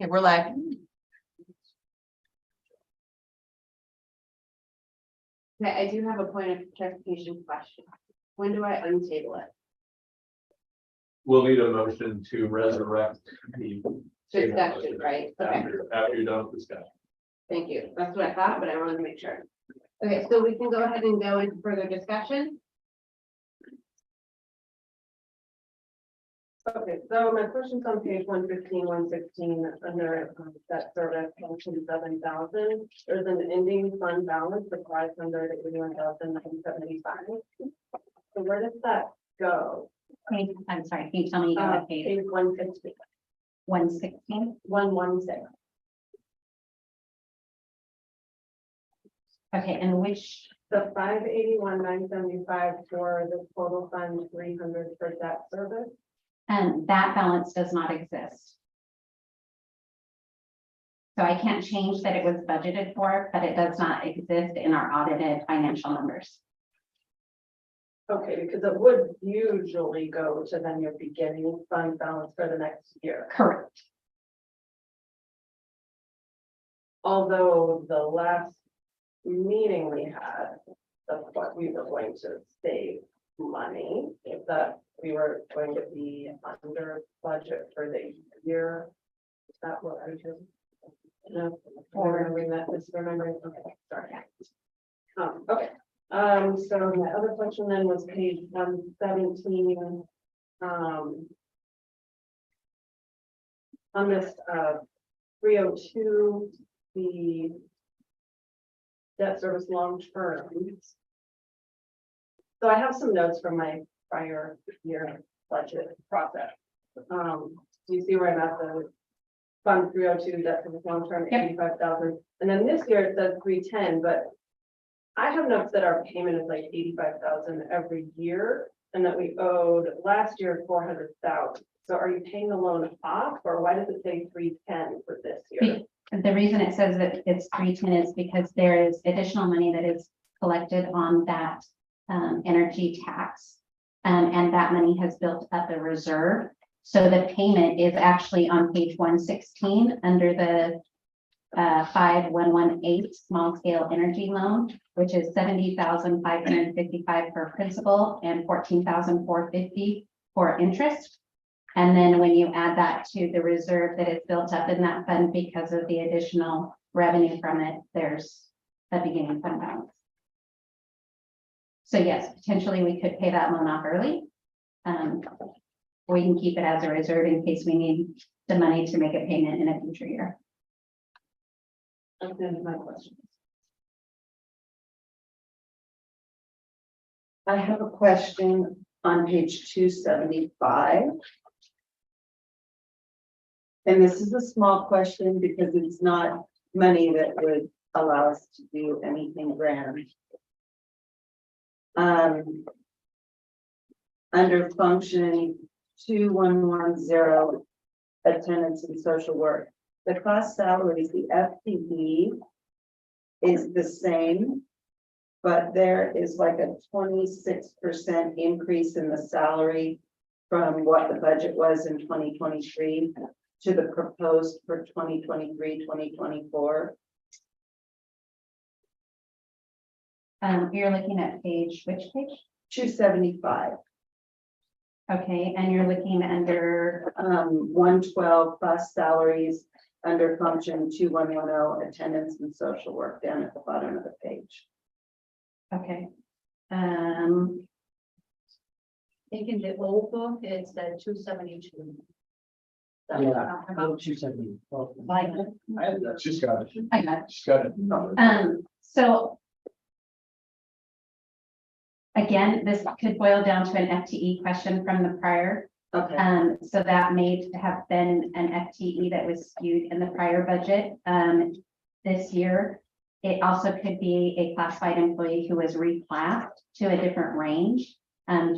Okay, we're live. Okay, I do have a point of clarification question. When do I untable it? We'll need a motion to resurrect the. Discussion, right? Okay, After you're done with discussion. thank you. That's what I thought, but I wanted to make sure. Okay, so we can go ahead and go into further discussion. Okay, so my question's on page 115, 116, under debt service function 7,000. There's an ending fund balance of 581,975. So where does that go? I'm sorry, can you tell me again what page? Page 160, 116? 116. Okay, and which, The 581,975 for the total fund 300 for debt service. that balance does not exist. So I can't change that it was budgeted for, but it does not exist in our audited financial numbers. Okay, because it would usually go to then your beginning fund balance for the next year. Correct. Although the last meeting we had, of what we were going to save money, is that we were going to be under budget for the year. Is that what I just? No, remembering that, misremembering, okay, sorry. Okay, so my other question then was page 117. On this 302, the debt service long term. So I have some notes from my prior year budget process. Do you see where I'm at? The fund 302 debt service long term, Yep. 85,000, and then this year it says 310, but I have notes that our payment is like 85,000 every year, and that we owed last year 400,000. So are you paying the loan off, or why does it say 310 for this year? The reason it says that it's 310 is because there is additional money that is collected on that energy tax. And that money has built up a reserve. So the payment is actually on page 116 under the 5118 small scale energy loan, which is 70,555 for principal and 14,450 for interest. And then when you add that to the reserve that is built up in that fund because of the additional revenue from it, there's a beginning fund balance. So yes, potentially we could pay that loan off early. We can keep it as a reserve in case we need the money to make a payment in a future year. That's the end of my question. I have a question on page 275. And this is a small question because it's not money that would allow us to do anything grand. Under function 2110, attendance and social work, the class salaries, the FTE is the same, but there is like a 26% increase in the salary from what the budget was in 2023 to the proposed for 2023, 2024. You're looking at page, which page? 275. Okay, and you're looking under 112 class salaries under function 2110, attendance and social work down at the bottom of the page. okay. I think in the old book, it's 272. Yeah, 270. She's got it. I got it. She's got it. So again, this could boil down to an FTE question from the prior. Okay. So that may have been an FTE that was skewed in the prior budget this year. It also could be a classified employee who was reclassed to a different range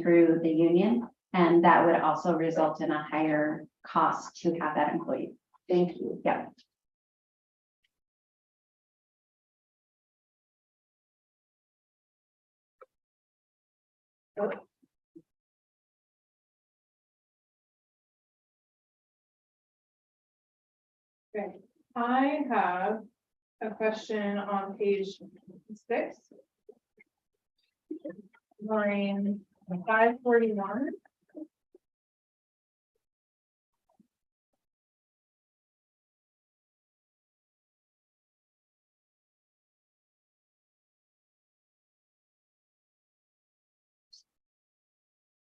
through the union. And that would also result in a higher cost to have that employee. Thank you. Yeah. I have a question on page 6. Line 541.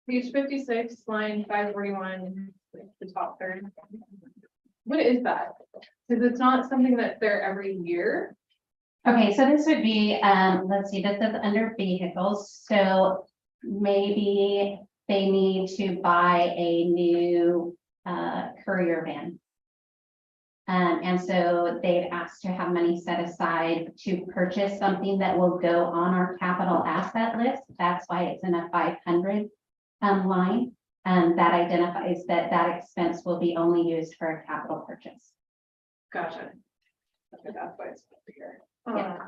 Page 56, line 541, the top third. What is that? Because it's not something that's there every year. Okay, so this would be, let's see, this is under vehicles, so maybe they need to buy a new courier van. And so they've asked to have money set aside to purchase something that will go on our capital asset list. That's why it's in a 500 line. That identifies that that expense will be only used for a capital purchase. Gotcha. Okay, that's why it's here. Yeah.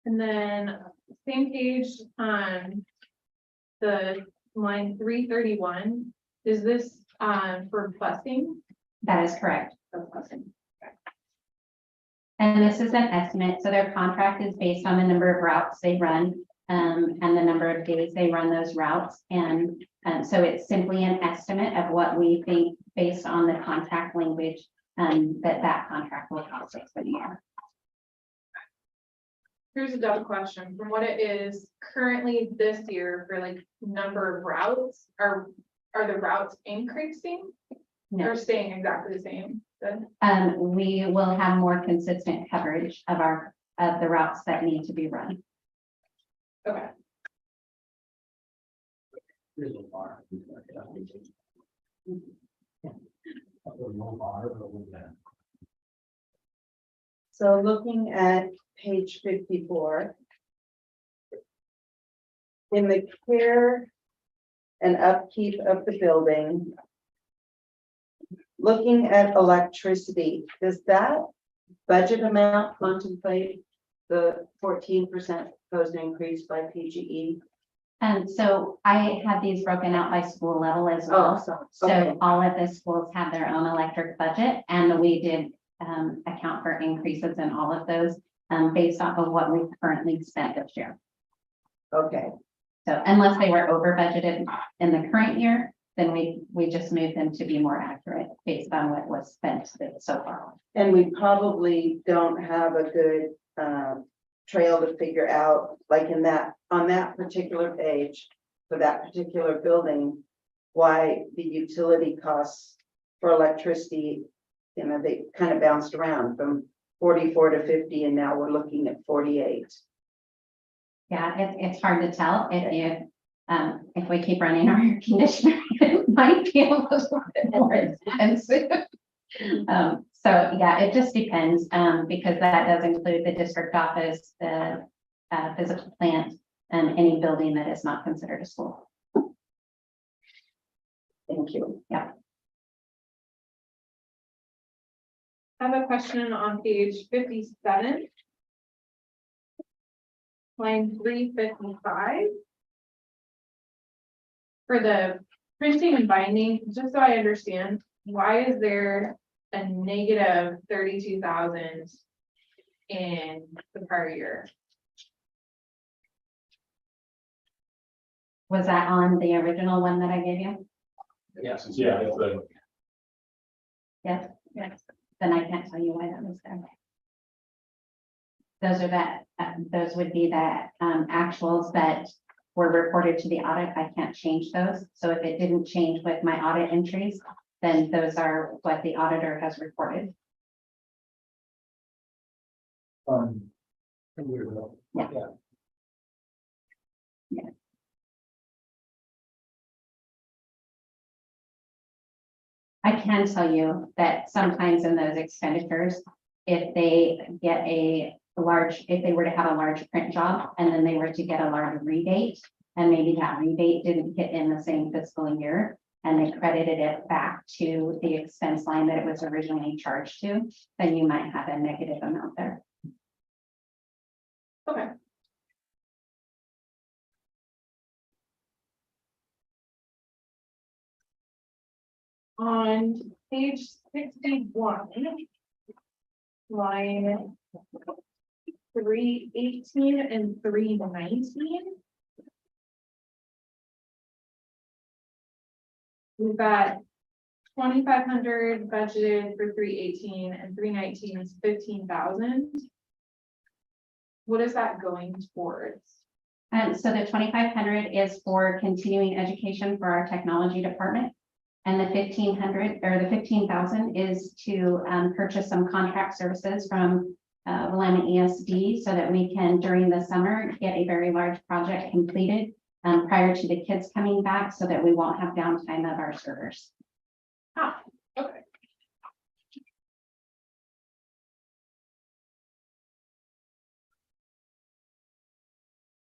And then same page on the line 331, is this for busing? That is correct. That's busing. And this is an estimate, so their contract is based on the number of routes they run, and the number of days they run those routes. And so it's simply an estimate of what we think based on the contract language, that contract will cost us for the year. Here's a double question. From what it is currently this year for like number of routes, are the routes increasing? No. Or staying exactly the same? Good. We will have more consistent coverage of the routes that need to be run. Okay. There's a bar. So looking at page 54. In the care and upkeep of the building. Looking at electricity, does that budget amount contemplate the 14% proposed increase by PGE? And so I have these broken out by school level as well. Oh, okay. So all of the schools have their own electric budget, and we did account for increases in all of those based off of what we've currently spent this year. Okay, So unless they were over budgeted in the current year, then we just moved them to be more accurate based on what was spent so far. and we probably don't have a good trail to figure out, like on that particular page for that particular building, why the utility costs for electricity, they kind of bounced around from 44 to 50, and now we're looking at 48. Yeah, it's hard to tell if we keep running our air conditioner, it might be a little bit more expensive. So yeah, it just depends, because that does include the district office, the physical plant, and any building that is not considered a school. Thank you. Yeah. I have a question on page 57. Line 355. For the printing and binding, just so I understand, why is there a negative 32,000 in the prior year? Was that on the original one that I gave you? Yes. Yeah, it's a- Yes. Yes. Then I can't tell you why that was there. Those would be the actuals that were reported to the audit. I can't change those. So if it didn't change with my audit entries, then those are what the auditor has reported. Yeah. Yeah. I can tell you that sometimes in those expenditures, if they get if they were to have a large print job and then they were to get a large rebate, and maybe that rebate didn't hit in the same fiscal year, and they credited it back to the expense line that it was originally charged to, then you might have a negative amount there. Okay. On page 61. Line 318 and 319. We've got 2,500 budgeted for 318 and 319 is 15,000. What is that going towards? So the 2,500 is for continuing education for our technology department. And the 1,500 or the 15,000 is to purchase some contract services from Willamette ESD so that we can, during the summer, get a very large project completed prior to the kids coming back so that we won't have downtime of our servers. Ah, okay.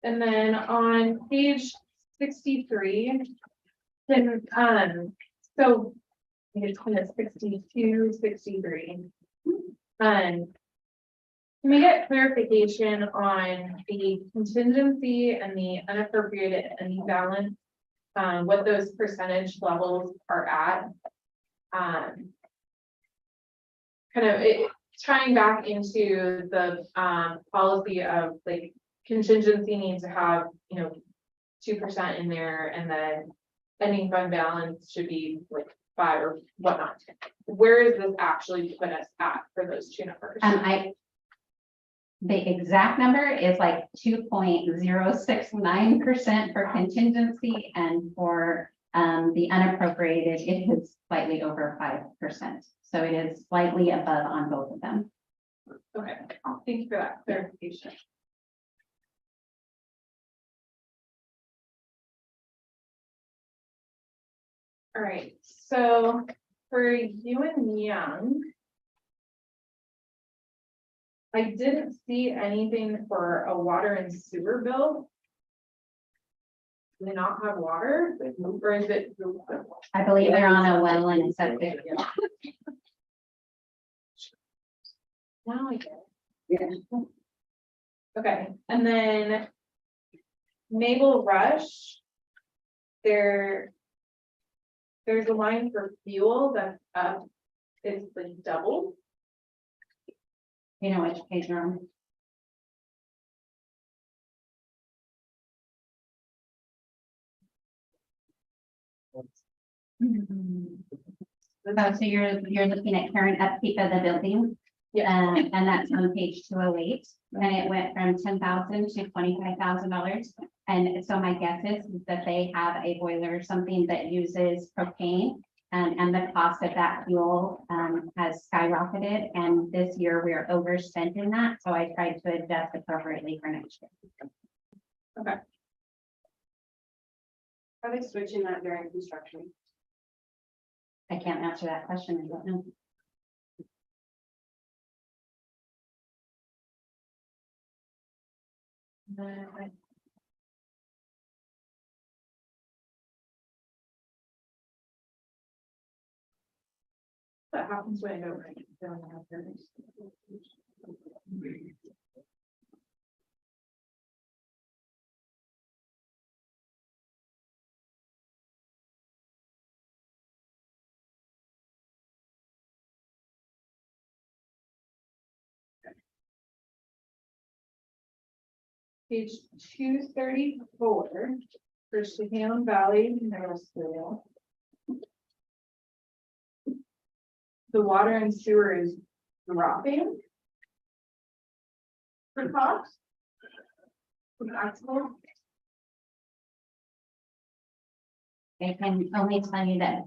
And then on page 63, then so I think it's kind of 62, 63. Can we get clarification on the contingency and the unappropriated end balance? What those percentage levels are at? Kind of tying back into the policy of like contingency needs to have, 2% in there, and then ending fund balance should be like 5 or whatnot. Where is this actually put us at for those two numbers? The exact number is like 2.069% for contingency, and for the unappropriated, it is slightly over 5%. So it is slightly above on both of them. Okay, thank you for that clarification. All right, so for you and Young, I didn't see anything for a water and sewer bill. Do they not have water, or is it? I believe they're on a well and a septic. Now I get it. Okay, and then Mabel Rush, there's a line for fuel that's up, it's like double. You know which page you're on? So you're looking at current upkeep of the building. Yeah. And that's on page 208, and it went from $10,000 to $25,000. And so my guess is that they have a boiler or something that uses propane, and the cost of that fuel has skyrocketed. And this year we are overspent in that, so I tried to adjust appropriately for next year. Okay. Are they switching that during construction? I can't answer that question. I don't know. That happens when I don't write it down. Page 234 for Cheyenne Valley Middle School. The water and sewer is dropping. For cost? For actual? I can only tell you that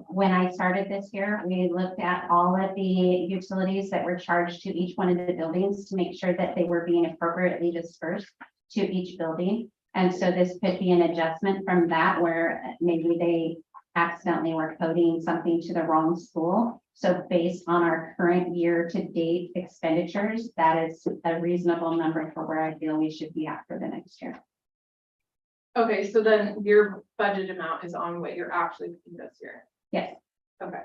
when I started this year, we looked at all of the utilities that were charged to each one of the buildings to make sure that they were being appropriately dispersed to each building. And so this could be an adjustment from that, where maybe they accidentally were coding something to the wrong school. So based on our current year to date expenditures, that is a reasonable number for where I feel we should be at for the next year. Okay, so then your budget amount is on what you're actually paying this year. Yes, Okay,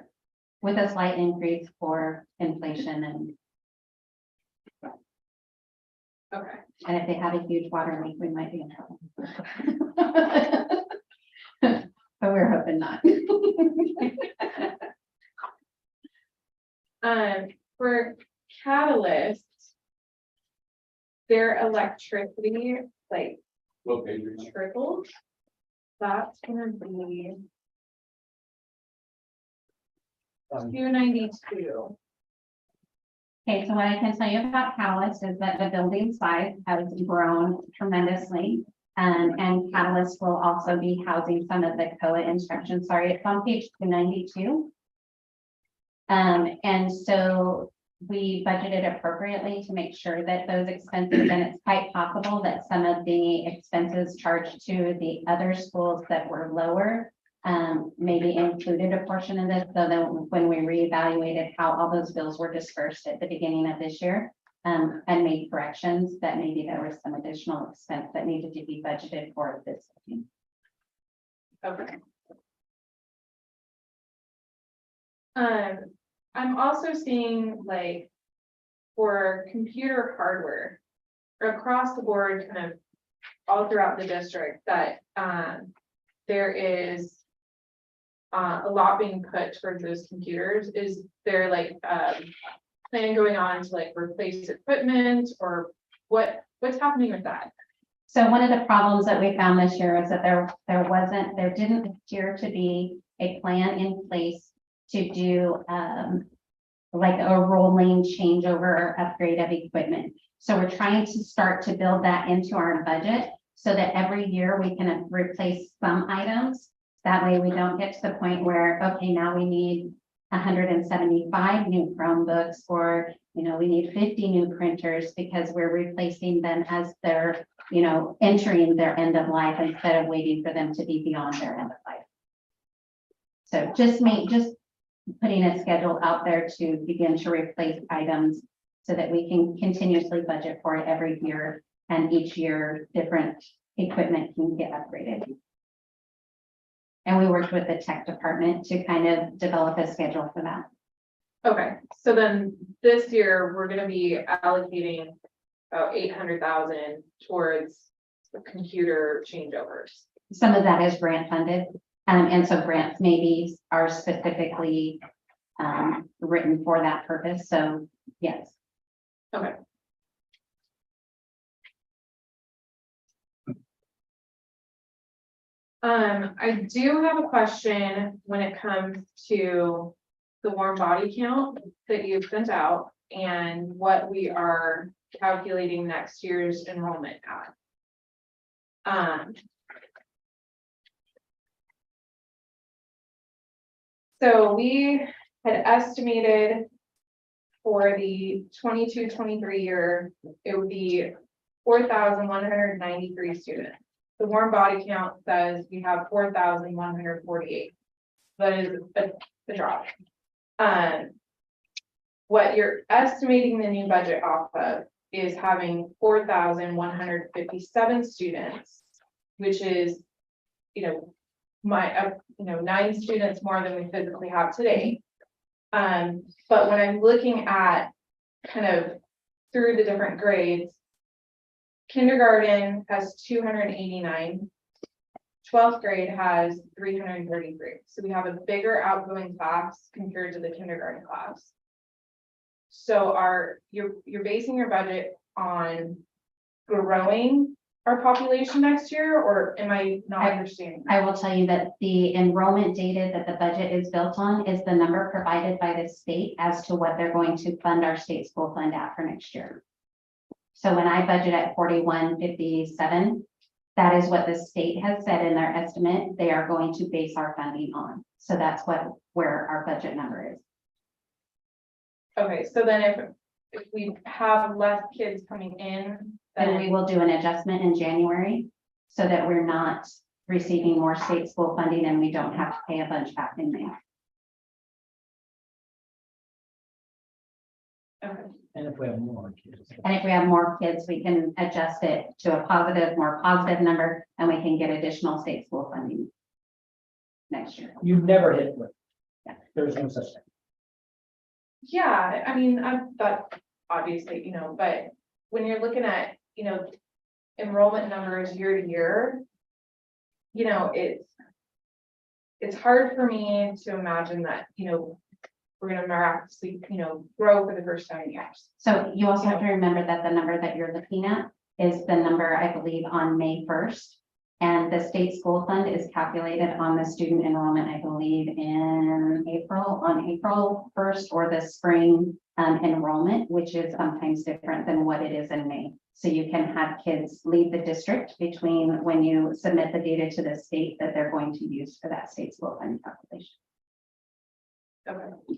with a slight increase for inflation okay. and if they have a huge water leak, we might be in trouble. But we're hoping not. For Catalyst. Their electricity, like What page are you tripled. That's gonna be 292. Okay, so what I can tell you about Catalyst is that the building size has grown tremendously. And Catalyst will also be housing some of the COA instruction. Sorry, it's on page 292. And so we budgeted appropriately to make sure that those expenses, and it's quite possible that some of the expenses charged to the other schools that were lower maybe included a portion of this, so that when we reevaluated how all those bills were dispersed at the beginning of this year, and made corrections, that maybe there was some additional expense that needed to be budgeted for this. Okay. I'm also seeing like for computer hardware across the board, kind of all throughout the district, that there is a lot being put towards those computers. Is there like plan going on to like replace equipment, or what's happening with that? So one of the problems that we found this year is that there didn't appear to be a plan in place to do like a rolling changeover or upgrade of equipment. So we're trying to start to build that into our budget so that every year we can replace some items. That way we don't get to the point where, okay, now we need 175 new Chromebooks, or, you know, we need 50 new printers, because we're replacing them as they're, you know, entering their end of life instead of waiting for them to be beyond their end of life. So just putting a schedule out there to begin to replace items so that we can continuously budget for it every year, and each year different equipment can get upgraded. And we worked with the tech department to kind of develop a schedule for that. Okay, so then this year we're gonna be allocating about 800,000 towards the computer changeovers. Some of that is grant funded. And so grants maybe are specifically written for that purpose. So yes. Okay. I do have a question when it comes to the warm body count that you've sent out and what we are calculating next year's enrollment at. So we had estimated for the 22-23 year, it would be 4,193 students. The warm body count says we have 4,148. That is a drop. What you're estimating the new budget off of is having 4,157 students, which is, you know, 9 students more than we physically have today. But when I'm looking at kind of through the different grades, kindergarten has 289, 12th grade has 333. So we have a bigger outgoing class compared to the kindergarten class. So you're basing your budget on growing our population next year, or am I not understanding? I will tell you that the enrollment data that the budget is built on is the number provided by the state as to what they're going to fund our state school fund at for next year. So when I budget at 4157, that is what the state has said in their estimate they are going to base our funding on. So that's where our budget number is. Okay, so then if we have less kids coming in, Then we will do an adjustment in January so that we're not receiving more state school funding and we don't have to pay a bunch back in May. okay. And if we have more kids. And if we have more kids, we can adjust it to a more positive number, and we can get additional state school funding next year. You've never hit it. Yeah. There's no such thing. Yeah, I mean, that obviously, you know, but when you're looking at, you know, enrollment numbers year to year, you know, it's hard for me to imagine that, you know, we're gonna miraculously, grow for the first time in years. So you also have to remember that the number that you're looking at is the number, I believe, on May 1st. And the state school fund is calculated on the student enrollment, I believe, on April 1st, or the spring enrollment, which is sometimes different than what it is in May. So you can have kids leave the district between when you submit the data to the state that they're going to use for that state school fund calculation. Okay.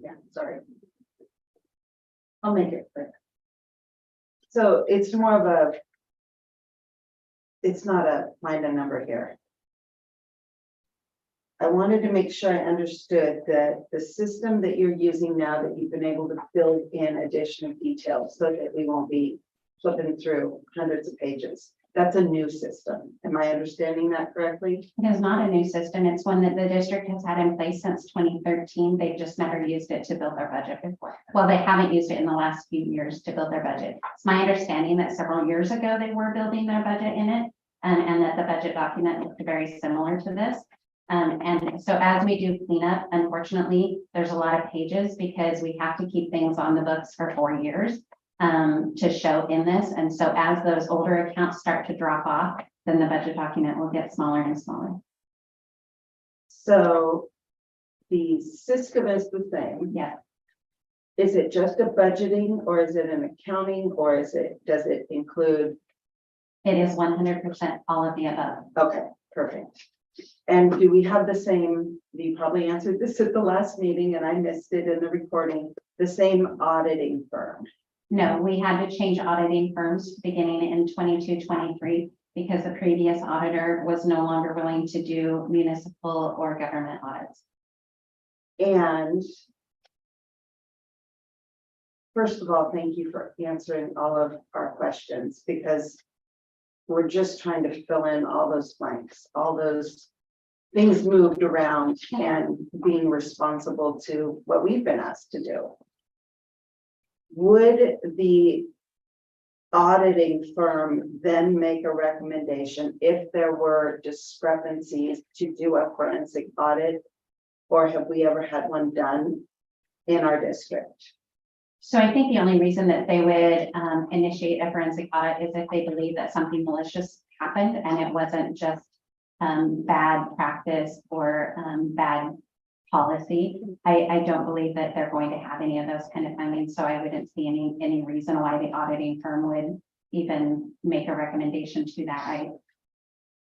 Yeah, sorry. I'll make it quick. So it's more of a, it's not a find a number here. I wanted to make sure I understood that the system that you're using now, that you've been able to build in additional details so that we won't be flipping through hundreds of pages. That's a new system. Am I understanding that correctly? It is not a new system. It's one that the district has had in place since 2013. They've just never used it to build their budget before. Well, they haven't used it in the last few years to build their budget. It's my understanding that several years ago, they were building their budget in it, and that the budget document looked very similar to this. And so as we do cleanup, unfortunately, there's a lot of pages because we have to keep things on the books for 4 years to show in this. And so as those older accounts start to drop off, then the budget document will get smaller and smaller. So the system is the same. Yeah. Is it just a budgeting, or is it an accounting, or is it, does it include? It is 100% all of the above. Okay, perfect. And do we have the same, you probably answered this at the last meeting and I missed it in the recording, the same auditing firm? No, we had to change auditing firms beginning in 22-23 because the previous auditor was no longer willing to do municipal or government audits. And first of all, thank you for answering all of our questions, because we're just trying to fill in all those blanks, all those things moved around, and being responsible to what we've been asked to do. Would the auditing firm then make a recommendation if there were discrepancies to do a forensic audit? Or have we ever had one done in our district? So I think the only reason that they would initiate a forensic audit is if they believe that something malicious happened and it wasn't just bad practice or bad policy. I don't believe that they're going to have any of those kind of findings, so I wouldn't see any reason why the auditing firm would even make a recommendation to that.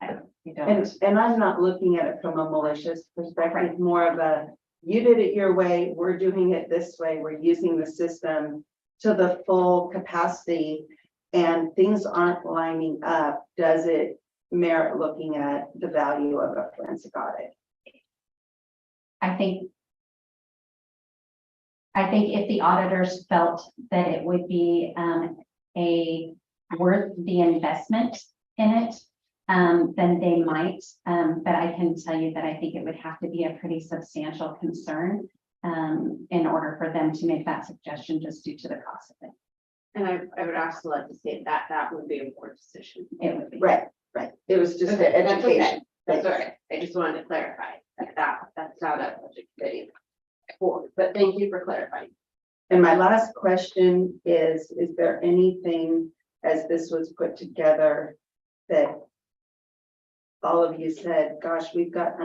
I don't. And I'm not looking at it from a malicious perspective, more of a, you did it your way, we're doing it this way, we're using the system to the full capacity, and things aren't lining up. Does it merit looking at the value of a forensic audit? I think if the auditors felt that it would be worth the investment in it, then they might. But I can tell you that I think it would have to be a pretty substantial concern in order for them to make that suggestion, just due to the cost of it. And I would also like to say that that would be a board decision. It would be. Right. It was just an Okay, that's okay. education. That's all right. I just wanted to clarify that's not a budget committee board, but thank you for clarifying. And my last question is there anything, as this was put together, that all of you said, gosh, we've got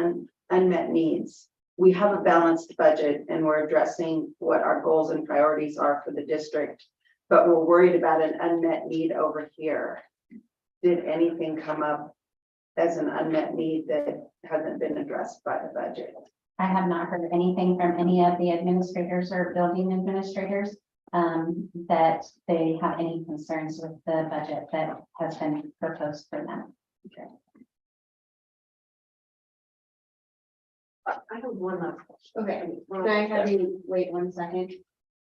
unmet needs. We have a balanced budget and we're addressing what our goals and priorities are for the district, but we're worried about an unmet need over here. Did anything come up as an unmet need that hasn't been addressed by the budget? I have not heard anything from any of the administrators or building administrators that they have any concerns with the budget that has been proposed for them. Okay. I have one last question. Okay, can I have you wait 1 second?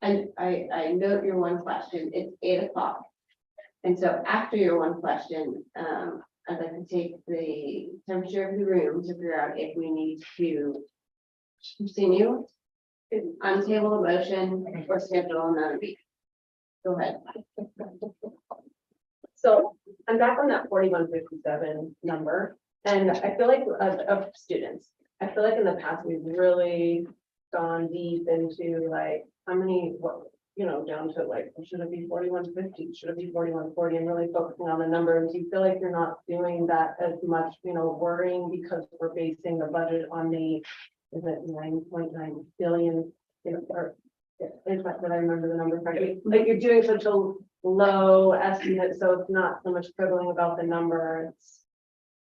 And I note your one question, it's 8 o'clock. And so after your one question, I'd like to take the temperature of the room to figure out if we need to continue, untable the motion, or schedule another meeting. Go ahead. So I'm back on that 4157 number, and I feel like of students, I feel like in the past, we've really gone deep into like, how many, what, you know, down to like, should it be 4150, should it be 4140, and really focusing on the numbers. Do you feel like you're not doing that as much, you know, worrying because we're basing the budget on the, is it 9.9 billion, you know, or is that, did I remember the number correctly? Like you're doing such a low estimate, so it's not so much quibbling about the number, it's.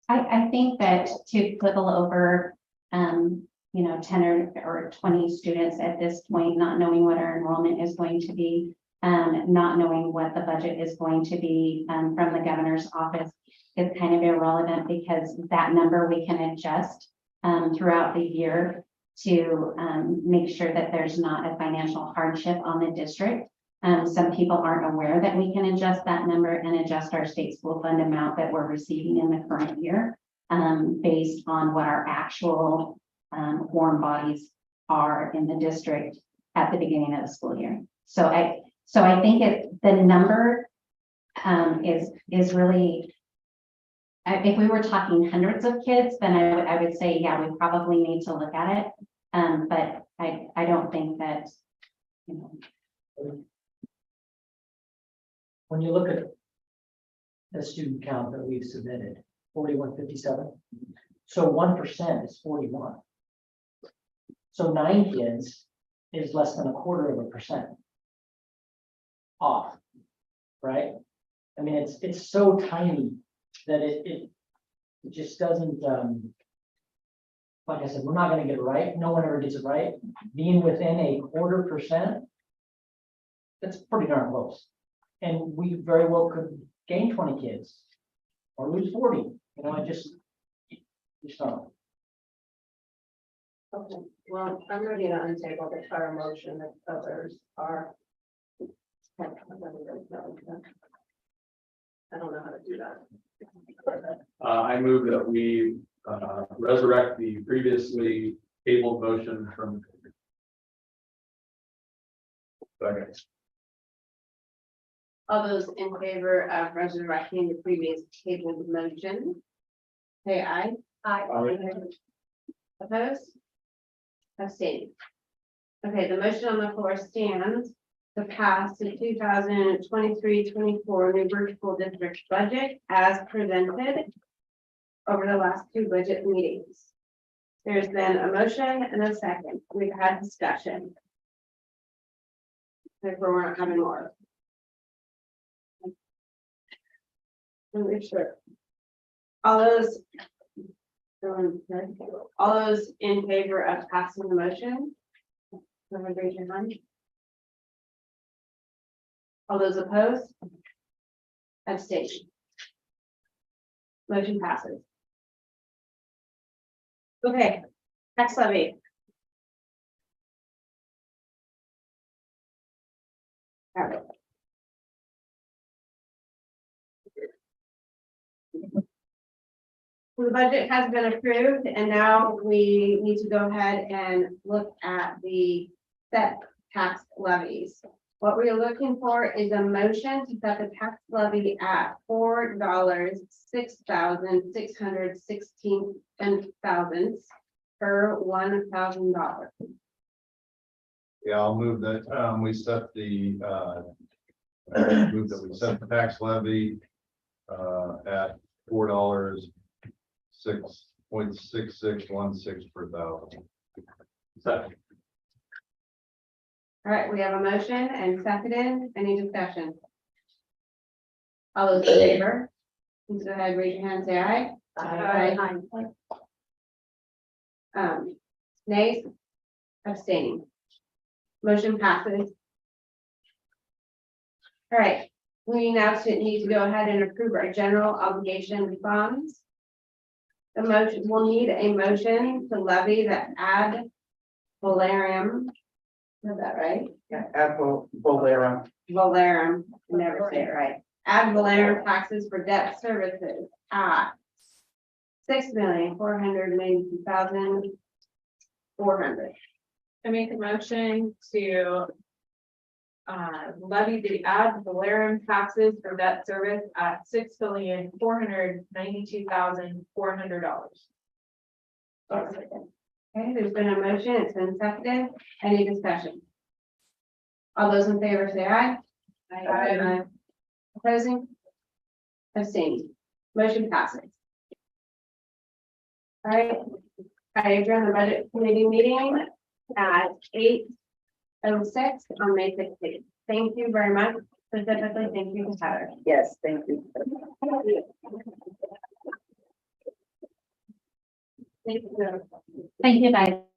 I think that to quibble over, you know, 10 or 20 students at this point, not knowing what our enrollment is going to be, not knowing what the budget is going to be from the governor's office is kind of irrelevant, because that number we can adjust throughout the year to make sure that there's not a financial hardship on the district. Some people aren't aware that we can adjust that number and adjust our state school fund amount that we're receiving in the current year based on what our actual warm bodies are in the district at the beginning of the school year. So I think the number is really, if we were talking hundreds of kids, then I would say, yeah, we probably need to look at it. But I don't think that, you know. When you look at the student count that we've submitted, 4157. So 1% is 41. So 9 kids is less than 1/4% off, right? I mean, it's so tiny that it just doesn't, like I said, we're not going to get it right. No one ever gets it right. Being within 1/4%, that's pretty darn close. And we very well could gain 20 kids or lose 40. You know, I just don't. Okay, well, I'm ready to untable the entire motion if others are. I don't know how to do that. I move that we resurrect the previously tabled motion from. Second. All those in favor of resurrecting the previous tabled motion, say aye. Aye. Opposed? Abstained. Okay, the motion on the floor stands to pass the 2023-24 Newburgh School District budget as presented over the last 2 budget meetings. There's been a motion and a second. We've had discussion. Therefore, we're not having more. Sure. All those in favor of passing the motion, raise your hand. All those opposed? Abstention. Motion passes. Okay, tax levy. All right. The budget has been approved, and now we need to go ahead and look at the set tax levies. What we are looking for is a motion to set the tax levy at $4,6,616 per $1,000. Yeah, I'll move that, we set the, move that we set the tax levy, at $4.6.6616 per thousand. Second. All right, we have a motion and seconded. Any discussion? All those in favor, please go ahead, raise your hand, say aye. Aye. Nays, abstaining. Motion passes. All right, we now need to go ahead and approve our general obligation bonds. The motion, we'll need a motion to levy the ad valorem. Is that right? Yeah, Valera. Valorem, never say it right. Ad valorem taxes for debt services at $6,482,400. I make a motion to levy the ad valorem taxes for debt service at $6,492,400. Okay, there's been a motion, it's been seconded, any discussion? All those in favor say aye. Aye. Opposing? Abstaining, motion passes. All right, I adjourn the budget committee meeting at 8:06 on May 16th. Thank you very much, specifically, thank you to Heather. Yes, thank you. Thank you. Thank you, guys.